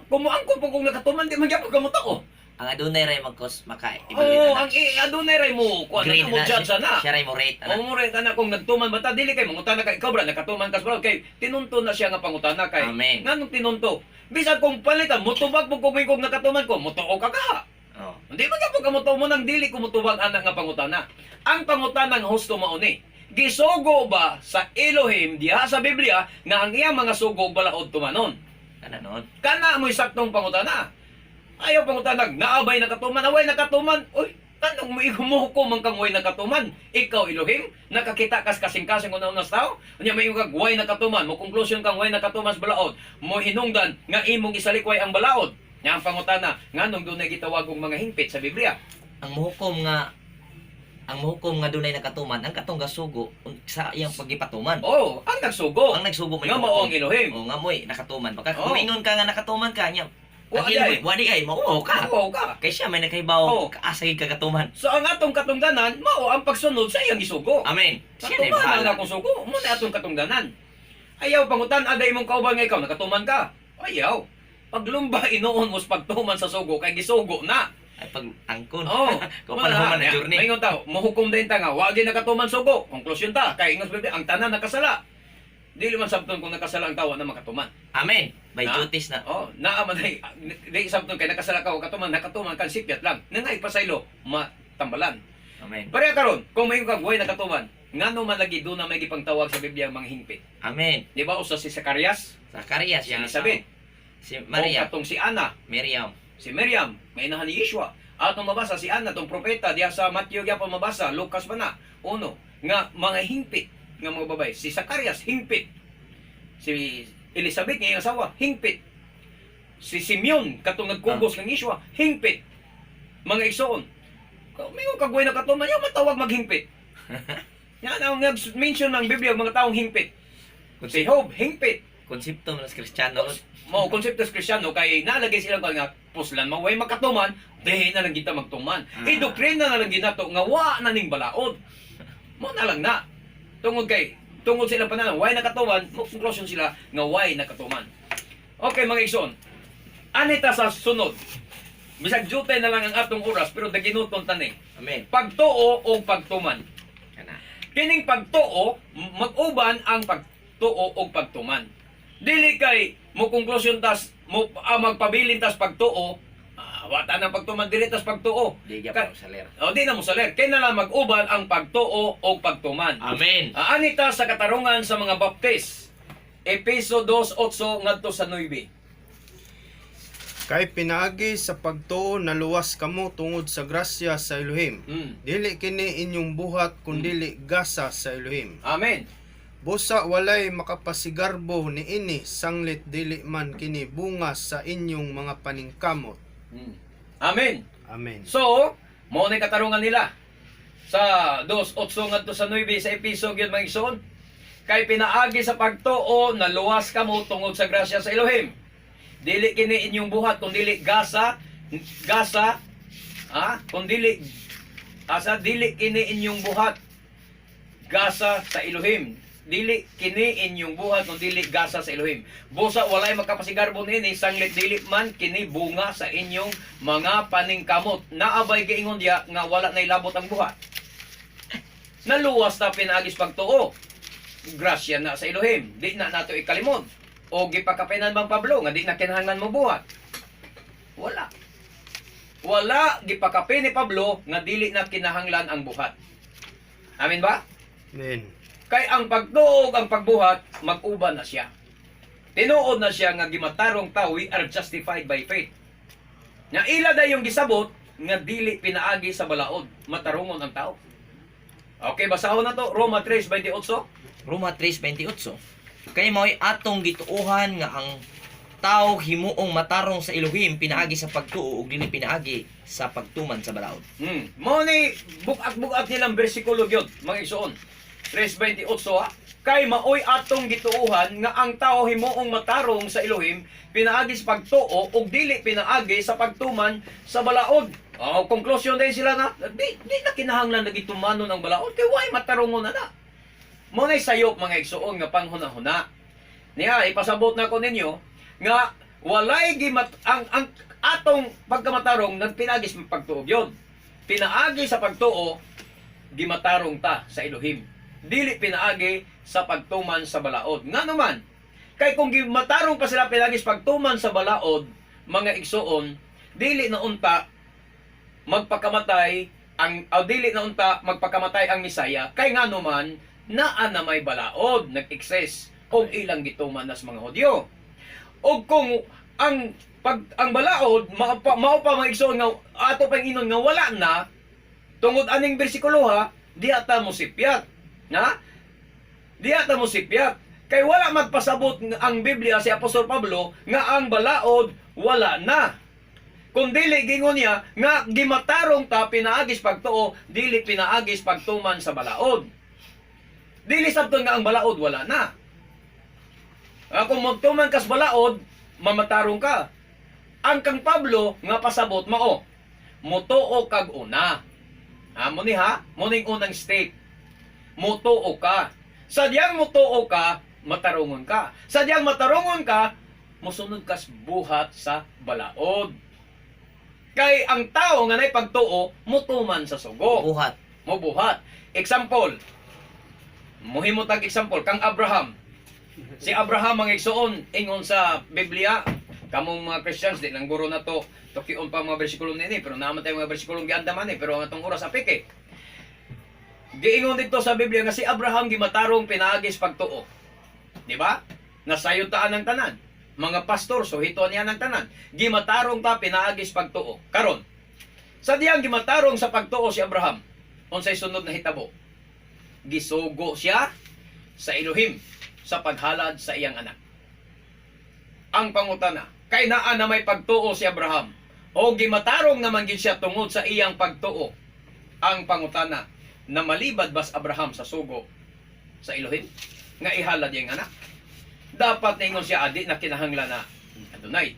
Kumuangkon po kung nakatuman, di man gyapon kamuta ko. Ang adunay ray magkos Oo, ang adunay ray mo, kuan green mo na judge na. siya ray mo rate ana. Oo, ray kana kung nagtuman bata dili kay mangutana kay ikaw bra nakatuman kas bro kay tinunto na siya nga pangutana kay. Amen. Nganong tinunto? Bisan kung palitan mutubag mo kung nakatuman ko, mutuo ka ka. Oh. Hindi man gyapon kamuto mo nang dili ko mutubag anak nga pangutana. Ang pangutana ng husto mao ni. Gisugo ba sa Elohim diha sa Biblia nga ang iyang mga sugo balaod tumanon? Kana noon. Kana mo saktong pangutana. Ayaw pangutanag, naabay nakatuman, away nakatuman. Uy, tanong mo igumuhukom ang kang way nakatuman. Ikaw, Elohim, nakakita kas kasing-kasing una-unas tao. Unya may yung way nakatuman, mo conclusion kang way nakatuman sa balaod. Mo hinungdan nga imong isalikway ang balaod. Nga ang pangutana, nga nung doon gitawag og mga hingpit sa Biblia. Ang muhukom nga dunay nakatuman ang katong gasugo sa iyang pagipatuman. Oh, ang nagsugo. Ang nagsugo Nga mao ang Elohim. O nga mo'y nakatuman. Baka Oo. kumingon ka nga nakatuman ka niya. Wadi Ang ay. Elohim, wadi ay, mauwaw ka. Oo ka. Kay siya may nakahibaw, Oo. kaasay kagatuman. So ang atong katungdanan, mao ang pagsunod sa iyang gisugo. Amen. Siya na Katuman ang bahala. akong sugo, mo na atong katungdanan. Ayaw pangutan, aday mong kauban nga ikaw, nakatuman ka. Ayaw. Paglumba inoon mo sa pagtuman sa sugo, kay gisugo na. Ay pag angkon. Oo. Kung panahon na journey. May tao, mahukom din ta nga, wag din nakatuman sugo. Konklusyon ta, kay ingas bebe, ang tanan nakasala. Dili man sabton kung nakasala ang tawa na makatuman. Amen. By Ha? duties na. Oh, naaman di sabton kay nakasala ka o katuman, nakatuman kan sipyat lang. Nangay pasaylo, matambalan. Amen. Pareha karon, kung may kang buhay nakatuman, ngano man lagi do na may gipangtawag sa Biblia ang mga hingpit. Amen. Di ba usa si Zacarias, Zacarias si siya. Elizabeth, Si o Maria. katong si Ana, Miriam. si Miriam, may inahan ni Yeshua. Atong mabasa si Ana, tong propeta, diya sa Matthew gyapon mabasa, Lucas pa na. Uno, nga mga hingpit nga mga babay. Si Zacarias, hingpit. Si Elizabeth, nga iyang asawa, hingpit. Si Simeon, katong nagkugos ng Yeshua, hingpit. Mga igsoon. May kagway na katuman, yung matawag maghingpit. Yan ang nag-mention ng Biblia, mga taong hingpit. Si Job, hingpit. Konsepto ng Kristiyano. Mao konsepto sa Kristiyano kay nalagay sila nga puslan maway makatuman dehi na lang kita magtuman. Idoktrina na lang ginato nga wa na ning balaod. Mo na lang na. Tungod sila panalang way nakatuman, mo conclusion sila nga way nakatuman. Okay mga igsoon. Anita sa sunod. Bisag jutay na lang ang atong oras pero daginuton tani. Amen. Pagtuo o pagtuman. Kana. Kining pagtuo mag-uban ang pagtuo o pagtuman. Dili kay mo conclusion tas mo magpabilin tas pagtuo, wata nang pagtuman dili tas pagtuo. Di Ka- gyapon saler. O di na mo saler, kay na lang mag-uban ang pagtuo o pagtuman. Amen. Anita sa katarungan sa mga baptis. Episo 2:8 ngadto sa 9. Kay pinaagi sa pagtuo na luwas kamo tungod sa grasya sa Elohim. Dili kini inyong buhat kundi gasa sa Elohim. Amen. Busa walay makapasigarbo ni ini sanglit dili man kini bunga sa inyong mga paningkamot. Amen. Amen. So, mao ni katarungan nila sa 2:8 ngadto sa 9 sa Episo gyud mga igsoon. Kay pinaagi sa pagtuo na luwas kamo tungod sa grasya sa Elohim. Dili kini inyong buhat kundi gasa kundi dili kini inyong buhat gasa sa Elohim. Dili kini inyong buhat kundi gasa sa Elohim. Busa walay makapasigarbo nini sanglit dili man kini bunga sa inyong mga paningkamot. Naabay giingon diya nga wala nay labot ang buhat. Naluwas ta pinaagis pagtuo. Grasya na sa Elohim. Di na nato ikalimod. O gipakapinan bang Pablo nga di na kinahanglan mo buhat. Wala. Wala gipakapin ni Pablo nga dili na kinahanglan ang buhat. Amen ba? Amen. Kay ang pagtuo ug ang pagbuhat mag-uban na siya. Tinuod na siya nga gimatarong tao, we are justified by faith. Nga ila day yung gisabot nga dili pinaagi sa balaod, matarungon ang tao. Okay, basahon na to Roma 3:28. Roma 3:28. Kay mao'y atong gituohan nga ang tao himuong matarong sa Elohim pinaagi sa pagtuo ug dili pinaagi sa pagtuman sa balaod. Mao ni bukak-bukak nilang bersikulo gyud, mga igsoon. 3:28 ha. Kay maoy atong gituohan nga ang tao himuong matarong sa Elohim pinaagi sa pagtuo ug dili pinaagi sa pagtuman sa balaod. Conclusion din sila nga di na kinahanglan nagitumanon ang balaod kay way matarongon na. Mo nay sayop mga igsoon nga panghuna-huna. Niya ipasabot na ko ninyo nga walay ang atong pagkamatarong nagpinagis ng pagtuo yon. Pinaagi sa pagtuo gimatarong ta sa Elohim. Dili pinaagi sa pagtuman sa balaod. Nga naman, kay kung gimatarong pa sila pinagis pagtuman sa balaod, mga igsoon, dili na unta magpakamatay dili na unta magpakamatay ang Misaya, kay nga naman naa na may balaod nag-excess og ilang gituman nas mga Hudyo. Og kung ang balaod mao pa mga igsoon nga ato pang inon nga wala na tungod aning bersikulo ha, di ata mo sipyat. Na? Di ata mo sipyat. Kay wala magpasabot ang Biblia si Apostol Pablo nga ang balaod wala na. Kung dili gingon niya nga gimatarong ta pinaagis pagtuo, dili pinaagis pagtuman sa balaod. Dili sabton nga ang balaod wala na. Kung magtuman kas balaod, mamatarong ka. Ang kang Pablo nga pasabot mao, mutuo kag una. Mo ni ha, muning unang step. Mutuo ka. Sadyang mutuo ka, matarungon ka. Sadyang matarungon ka, musunod kas buhat sa balaod. Kay ang tao nga nay pagtuo, mutuman sa sugo. Buhat. Mubuhat. Example. Muhimo tag example kang Abraham. Si Abraham ang igsoon ingon sa Biblia. Kamong mga Christians di nang guro na to. Tukion pa mga bersikulo nini pero naman tayo mga bersikulo giandaman pero ang atong oras apik eh. Giingon dito sa Biblia nga si Abraham gimatarong pinaagis pagtuo. Di ba? Nasayutaan ng tanan. Mga pastor so hito niya ng tanan. Gimatarong ta pinaagis pagtuo. Karon. Sadyang gimatarong sa pagtuo si Abraham. Unsay sunod na hitabo? Gisugo siya sa Elohim sa paghalad sa iyang anak. Ang pangutana, kay naa na may pagtuo si Abraham o gimatarong naman gid siya tungod sa iyang pagtuo. Ang pangutana, na malibad bas Abraham sa sugo sa Elohim nga ihalad iyang anak? Dapat ningon siya di na kinahanglan na adunay.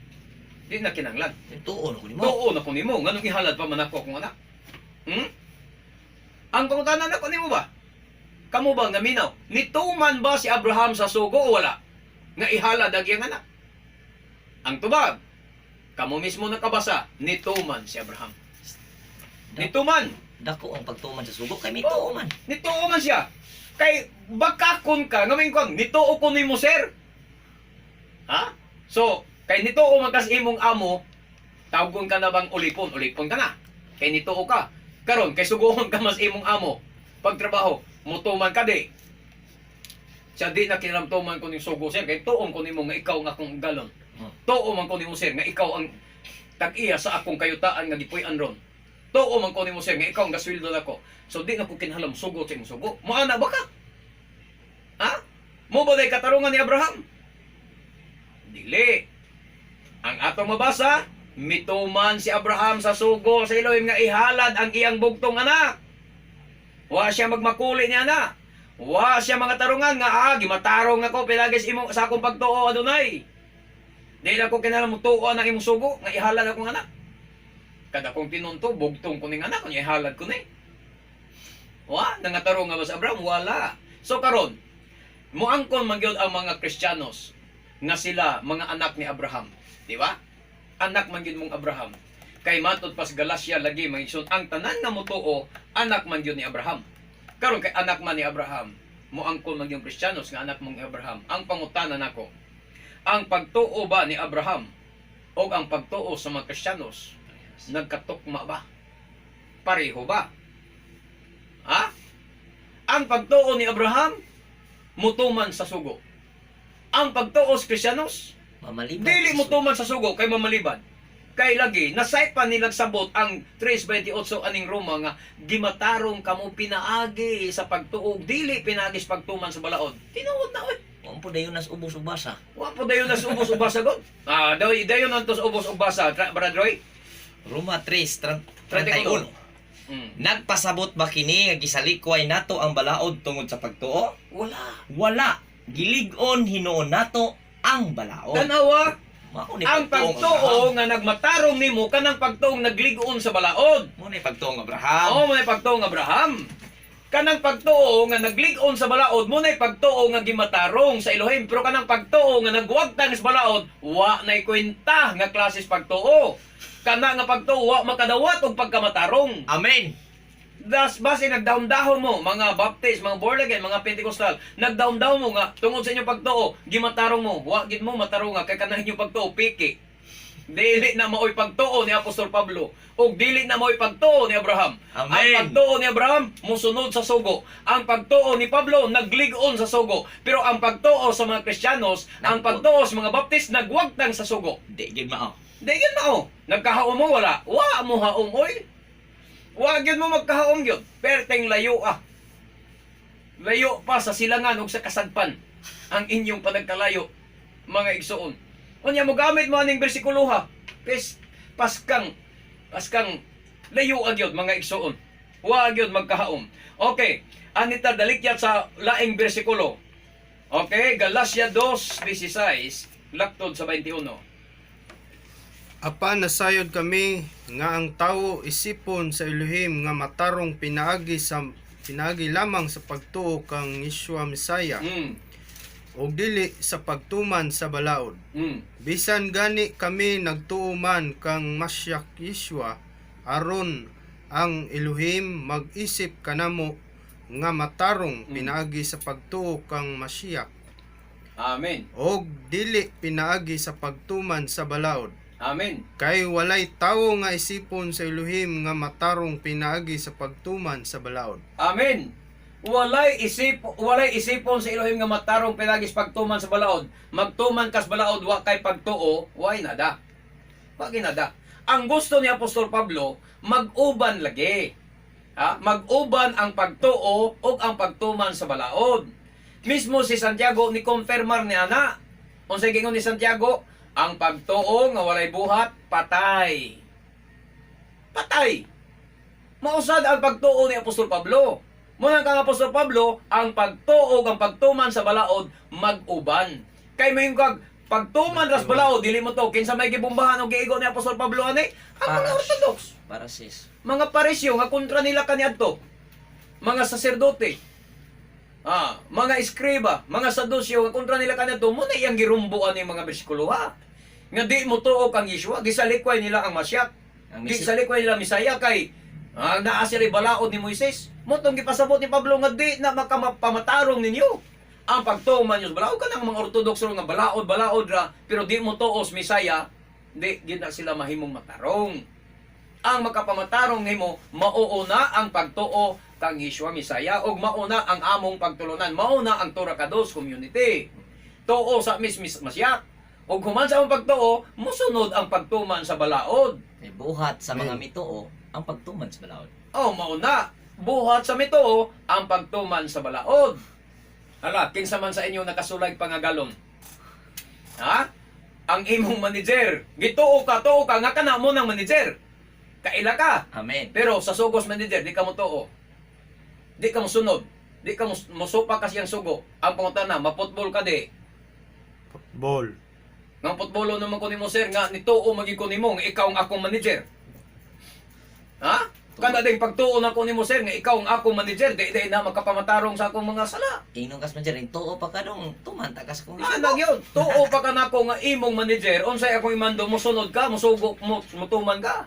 Di na kinahanglan. Tuo na ko nimo. Tuo na ko nimo nganong ihalad pa man ako akong anak. Ang pangutana na ko nimo ba? Kamo ba nga minaw? Nituman ba si Abraham sa sugo o wala? Nga ihalad ang iyang anak. Ang tubag, kamo mismo nakabasa, nituman si Abraham. Nituman. Dako ang pagtuman sa sugo kay may tuo man. Nituo man siya. Kay bakakon ka, ngamin ko, nituo ko nimo sir. Ha? So, kay nituo man kas imong amo, tawgon ka na bang ulipon? Ulipon ka na. Kay nituo ka. Karon kay suguhon ka mas imong amo. Pagtrabaho, mutuman ka di. Siya di na kinalamtuman ko ning sugo sir, kay tuon ko nimo nga ikaw nga akong galon. Tuo man ko nimo sir nga ikaw ang tag-iya sa akong kayutaan nga gipuy-an ron. Tuo man ko nimo sir nga ikaw ang gasweldo nako. So di na ko kinahanglan sugo sa imong sugo. Moana ba ka? Ha? Mo ba day katarungan ni Abraham? Dili. Ang atong mabasa, mituman si Abraham sa sugo sa Elohim nga ihalad ang iyang bugtong anak. Wa siya magmakuli niya na. Wa siya mga tarungan nga gimatarong ako pinagis imo sa akong pagtuo adunay. Di na ko kinahanglan mo tuo ang imong sugo nga ihalad akong anak. Kada kong pinunto, bugtong ko ning anak, kung ihalad ko ni. Wa, nangatarong nga ba sa Abraham? Wala. So karon, muangkon man gyud ang mga Kristiyanos nga sila mga anak ni Abraham, di ba? Anak man gyud mong Abraham. Kay matud pas Galacia lagi mangison ang tanan nga motuo, anak man gyud ni Abraham. Karon kay anak man ni Abraham, muangkon man gyud Kristiyanos nga anak mong Abraham. Ang pangutana nako, ang pagtuo ba ni Abraham o ang pagtuo sa mga Kristiyanos nagkatukma ba? Pareho ba? Ha? Ang pagtuo ni Abraham mutuman sa sugo. Ang pagtuo sa Kristiyanos Mamalibad. dili mutuman sa sugo kay mamalibad. Kay lagi nasay pa nilang sabot ang 3:28 aning Roma nga gimatarong kamo pinaagi sa pagtuo dili pinaagi sa pagtuman sa balaod. Tinuod na oy. Wa po dayon nas ubos ug basa. Wa po dayon nas ubos ug basa god. Dayon nantos ubos ug basa, Brad Roy. Roma 3:31. 31. Nagpasabot ba kini nga gisalikway nato ang balaod tungod sa pagtuo? Wala. Wala. Gilig-on hinuon nato ang balaod. Tanawa, Mao ni ang pagtuo nga nagmatarong nimo kanang pagtuong nagligon sa balaod. Mo ni pagtuong Abraham. Oo, may pagtuong Abraham. kanang pagtuo nga naglig-on sa balaod mo nay pagtuo nga gimatarong sa Elohim, pero kanang pagtuo nga nagwagtang sa balaod wa nay kwenta nga klases pagtuo. Kana nga pagtuo wa makadawat og pagkamatarong. Amen. Das base nagdaon-dahon mo mga Baptist, mga born again, mga Pentecostal, nagdaon-dahon mo nga tungod sa inyong pagtuo, gimatarong mo, wa gid mo matarong nga kay kanang inyong pagtuo piki. Dili na maoy pagtuo ni Apostol Pablo ug dili na maoy pagtuo ni Abraham. Amen. Ang pagtuo ni Abraham musunod sa sugo. Ang pagtuo ni Pablo naglig-on sa sugo. Pero ang pagtuo sa mga Kristiyanos, ang pagtuo sa mga Baptist nagwagtang sa sugo. Di gid mao. Di gyud mao. Nagkahaom mo wala. Wa mo haom oy. Wa gyud mo magkahaom gyud. Perteng layo ah. Layo pa sa silangan ug sa kasagpan ang inyong panagkalayo mga igsoon. Unya mo gamit mo aning bersikulo ha. Paskang layo agyod mga igsoon. Wa agyod magkahaom. Okay, anita dalikyat sa laing bersikulo. Okay, Galacia 2:16 laktod sa 21. Apan nasayod kami nga ang tawo isipon sa Elohim nga matarong pinaagi lamang sa pagtuo kang Yeshua Mesaya o dili sa pagtuman sa balaod. Bisan gani kami nagtuo man kang Mashiach Yeshua aron ang Elohim mag-isip kanamo nga matarong pinaagi sa pagtuo kang Mashiach Amen. o dili pinaagi sa pagtuman sa balaod. Amen. Kay walay tawo nga isipon sa Elohim nga matarong pinaagi sa pagtuman sa balaod. Amen. Walay isipon sa Elohim nga matarong pinagis pagtuman sa balaod. Magtuman kas balaod wa kay pagtuo, way nada. Wa ginada. Ang gusto ni Apostol Pablo, mag-uban lagi. Ha? Mag-uban ang pagtuo ug ang pagtuman sa balaod. Mismo si Santiago ni konfirmar ni ana. Unsay gingon ni Santiago? Ang pagtuo nga walay buhat, patay. Patay. Mausad ang pagtuo ni Apostol Pablo. Muna kang Apostol Pablo, ang pagtuo ang pagtuman sa balaod mag-uban. Kay may kag pagtuman ras balaod dili mo to kinsa may gibumbahan og giigo ni Apostol Pablo ani? Ang mga Orthodox, Para sis. mga Parisyo nga kontra nila kaniadto. Mga saserdote. Mga eskriba, mga sadusyo nga kontra nila kaniadto mo na iyang girumbuan ni mga bersikulo ha. Nga di mo tuo kang Yeshua, gisalikway nila ang Mashiach. Gisalikway nila Misaya kay naa sila balaod ni Moises. Motong gipasabot ni Pablo nga di na makapamatarong ninyo. Ang pagtuman nyo sa balaod ka ng mga Ortodokso nga balaod ra, pero di mo tuos Misaya, di gina sila mahimong matarong. Ang makapamatarong nimo mauuna ang pagtuo kang Yeshua Misaya ug mauna ang among pagtulunan, mauna ang Torah Kados community. Tuo sa Mashiach. Ug human sa among pagtuo, musunod ang pagtuman sa balaod. May buhat sa mga mituo ang pagtuman sa balaod. Mauna. Buhat sa mituo ang pagtuman sa balaod. Hala, kinsa man sa inyo nakasulay pangagalon? Ha? Ang imong manager. Gituo ka nga kana mo ng manager. Kaila ka. Amen. Pero sa sugos manager, di ka mo tuo. Di ka mo sunod. Di ka mo musupa ka siyang sugo. Ang pangutana, maputbol ka di. Ball. Nga putbolo naman ko nimo sir nga nituo maging ko nimo nga ikaw ang akong manager. Ha? Kana ding pagtuo na ko nimo sir nga ikaw ang akong manager, di na makapamatarong sa akong mga sala. Inong kas manager, tuo pa ka dong tumanta ka sa kong Nagyon, tuo pa ka nako nga imong manager, unsay akong imando mo sunod ka, musugok mo, mutuman ka.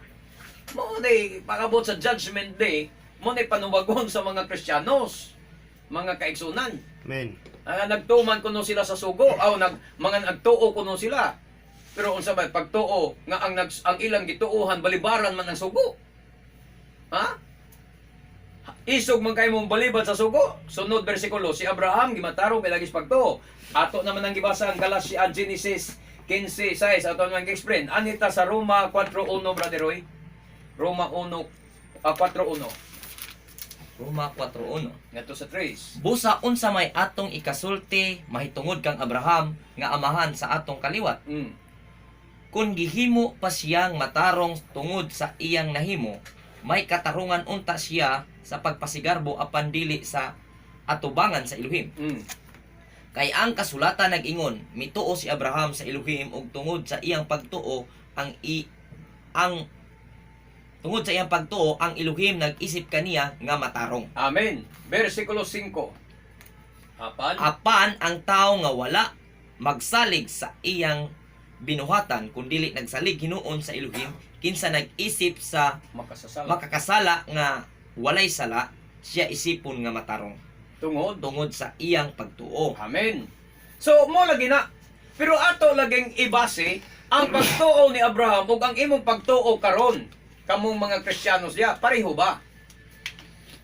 Mo ni pakabot sa judgment day, mo ni panuwagon sa mga Kristiyanos, mga kaigsunan. Amen. Nagtuman kuno sila sa sugo, mga nagtuo kuno sila. Pero unsa ba pagtuo nga ang ilang gituohan balibaran man ang sugo. Ha? Isog man kay mong balibad sa sugo. Sunod bersikulo, si Abraham gimatarong kay lagis pagtuo. Ato naman ang gibasa ang Galacia Genesis 15:6 ato naman gi-explain. Anita sa Roma 4:1 Brother Roy. Roma 4:1. Roma 4:1. Ngadto sa trace. Busa unsa may atong ikasulti mahitungod kang Abraham nga amahan sa atong kaliwat. Kung gihimo pa siyang matarong tungod sa iyang nahimo, may katarungan unta siya sa pagpasigarbo apan dili sa atubangan sa Elohim. Kay ang kasulatan nag-ingon, mituo si Abraham sa Elohim ug tungod sa iyang pagtuo ang Tungod sa iyang pagtuo, ang Elohim nag-isip kaniya nga matarong. Amen. Versikulo 5. Apan ang tao nga wala magsalig sa iyang binuhatan, kundili nagsalig hinuon sa Elohim, kinsa nag-isip sa Makasasala. makakasala nga walay sala, siya isipon nga matarong. Tungod sa iyang pagtuo. Amen. So, mo lagi na. Pero ato laging ibase ang pagtuo ni Abraham ug ang imong pagtuo karon. Kamong mga Kristiyanos diya, pareho ba?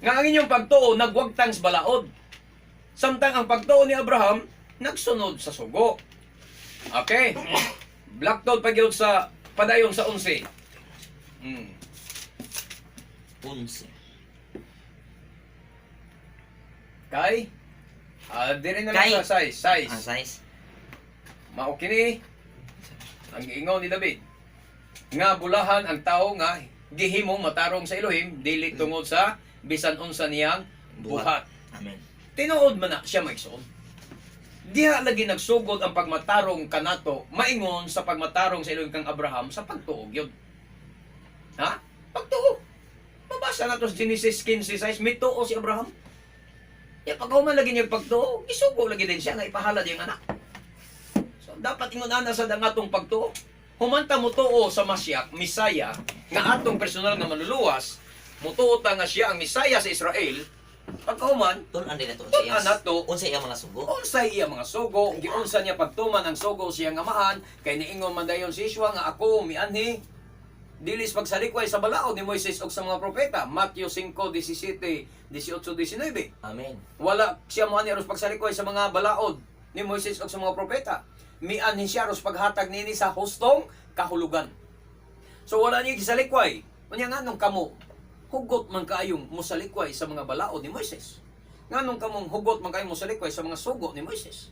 Nga ang inyong pagtuo nagwagtang sa balaod. Samtang ang pagtuo ni Abraham nagsunod sa sugo. Okay? Blacktoad pagyud sa padayon sa 11. 11. Kay dire na Kay- lang sa size. Ang size. Mao kini ang ingon ni David. Nga bulahan ang tao nga gihimong matarong sa Elohim dili tungod sa bisan unsa niyang buhat. Amen. Tinuod man na siya maigsoon. Diha lagi nagsugod ang pagmatarong kanato maingon sa pagmatarong sa Elohim kang Abraham sa pagtuog yun. Ha? Pagtuog. Mabasa na to sa Genesis 15:6, mituo si Abraham. Ya paghuman lagi niya pagtuo, isugo lagi din siya nga ipahalad yung anak. So dapat ingon ana sa dangatong pagtuo. Humanta mo tuo sa Misaya nga atong personal nga manluluwas, mutuo ta nga siya ang Misaya sa Israel. Pagkahuman, Tunan din na to. Tunan na to. Unsa iyang mga sugo. unsay iya mga sugo, giunsa niya pagtuman ang sugo siyang amahan, kay niingon man dayon si Yeshua nga ako mianhi dilis pagsalikway sa balaod ni Moises ug sa mga propeta. Matthew 5:17, 18, 19. Amen. Wala siya mo ani aros pagsalikway sa mga balaod ni Moises ug sa mga propeta. Mianhi siya aros paghatag nini sa hustong kahulugan. So wala niya gisalikway. Unya nganong kamo hugot man kaayong musalikway sa mga balaod ni Moises. Nganong kamong hugot man kaayong musalikway sa mga sugo ni Moises.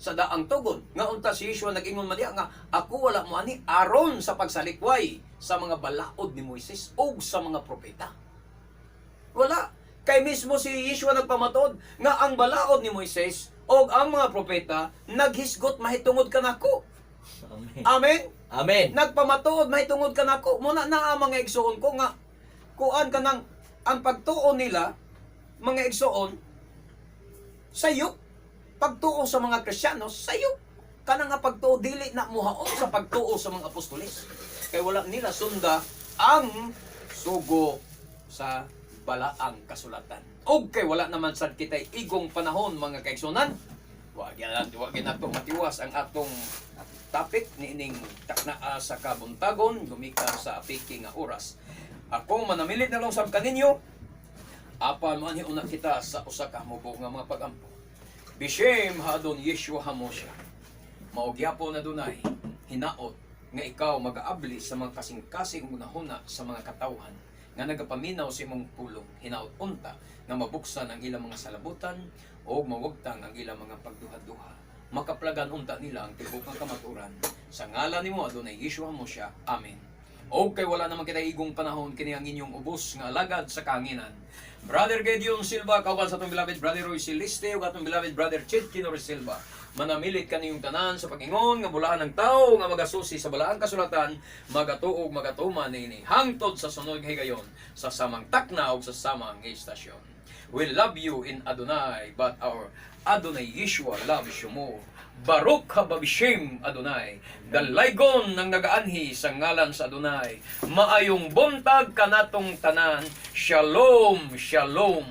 Sa daang tugon, nga unta si Yeshua nag-ingon man diha nga ako wala mo ani aron sa pagsalikway sa mga balaod ni Moises o sa mga propeta. Wala. Kay mismo si Yeshua nagpamatod nga ang balaod ni Moises o ang mga propeta naghisgot mahitungod kanako. Amen. Amen. Amen. Nagpamatuod mahitungod kanako. Muna na ang mga igsoon ko nga kuan kanang ang pagtuo nila mga igsoon sayo pagtuo sa mga Kristiyano sayo kanang nga pagtuo dili na muhaon sa pagtuo sa mga apostoles. Kay wala nila sunda ang sugo sa balaang kasulatan. O kay wala naman sad kitay igong panahon mga kaigsunan. Wag nato matiwas ang atong topic niining taknaa sa kabuntagon gumikan sa apiki nga oras. Ako manamilit na lang sab kaninyo. Apan man una kita sa usa ka mubo nga mga pagampo. Bishem hadon Yeshua Hamosha. Mao gyapon na dunay hinaot nga ikaw mag-aabli sa mga kasing-kasing unahuna sa mga katawhan nga nagapaminaw sa imong pulong hinaot unta nga mabuksan ang ilang mga salabutan o mawagtang ang ilang mga pagduha-duha. Makaplagan unta nila ang tibok nga kamaturan. Sa ngalan nimo adunay Yeshua Hamosha. Amen. O kay wala naman kita igong panahon kini ang inyong ubos nga alagad sa kanginan. Brother Gideon Silva, kauban sa atong beloved Brother Roy Celeste, ug atong beloved Brother Chet Kinor Silva. Manamilit kaniyong tanan sa pag-ingon nga bulahan ng tao nga magasusi sa balaang kasulatan, magatuog magatuman nini hangtod sa sunod higayon sa samang takna ug sa samang istasyon. We love you in Adonai, but our Adonai Yeshua loves you more. Baruch hababishim Adonai, dalaygon ng nagaanhi sa ngalan sa Adonai. Maayong buntag kanatong tanan. Shalom, shalom.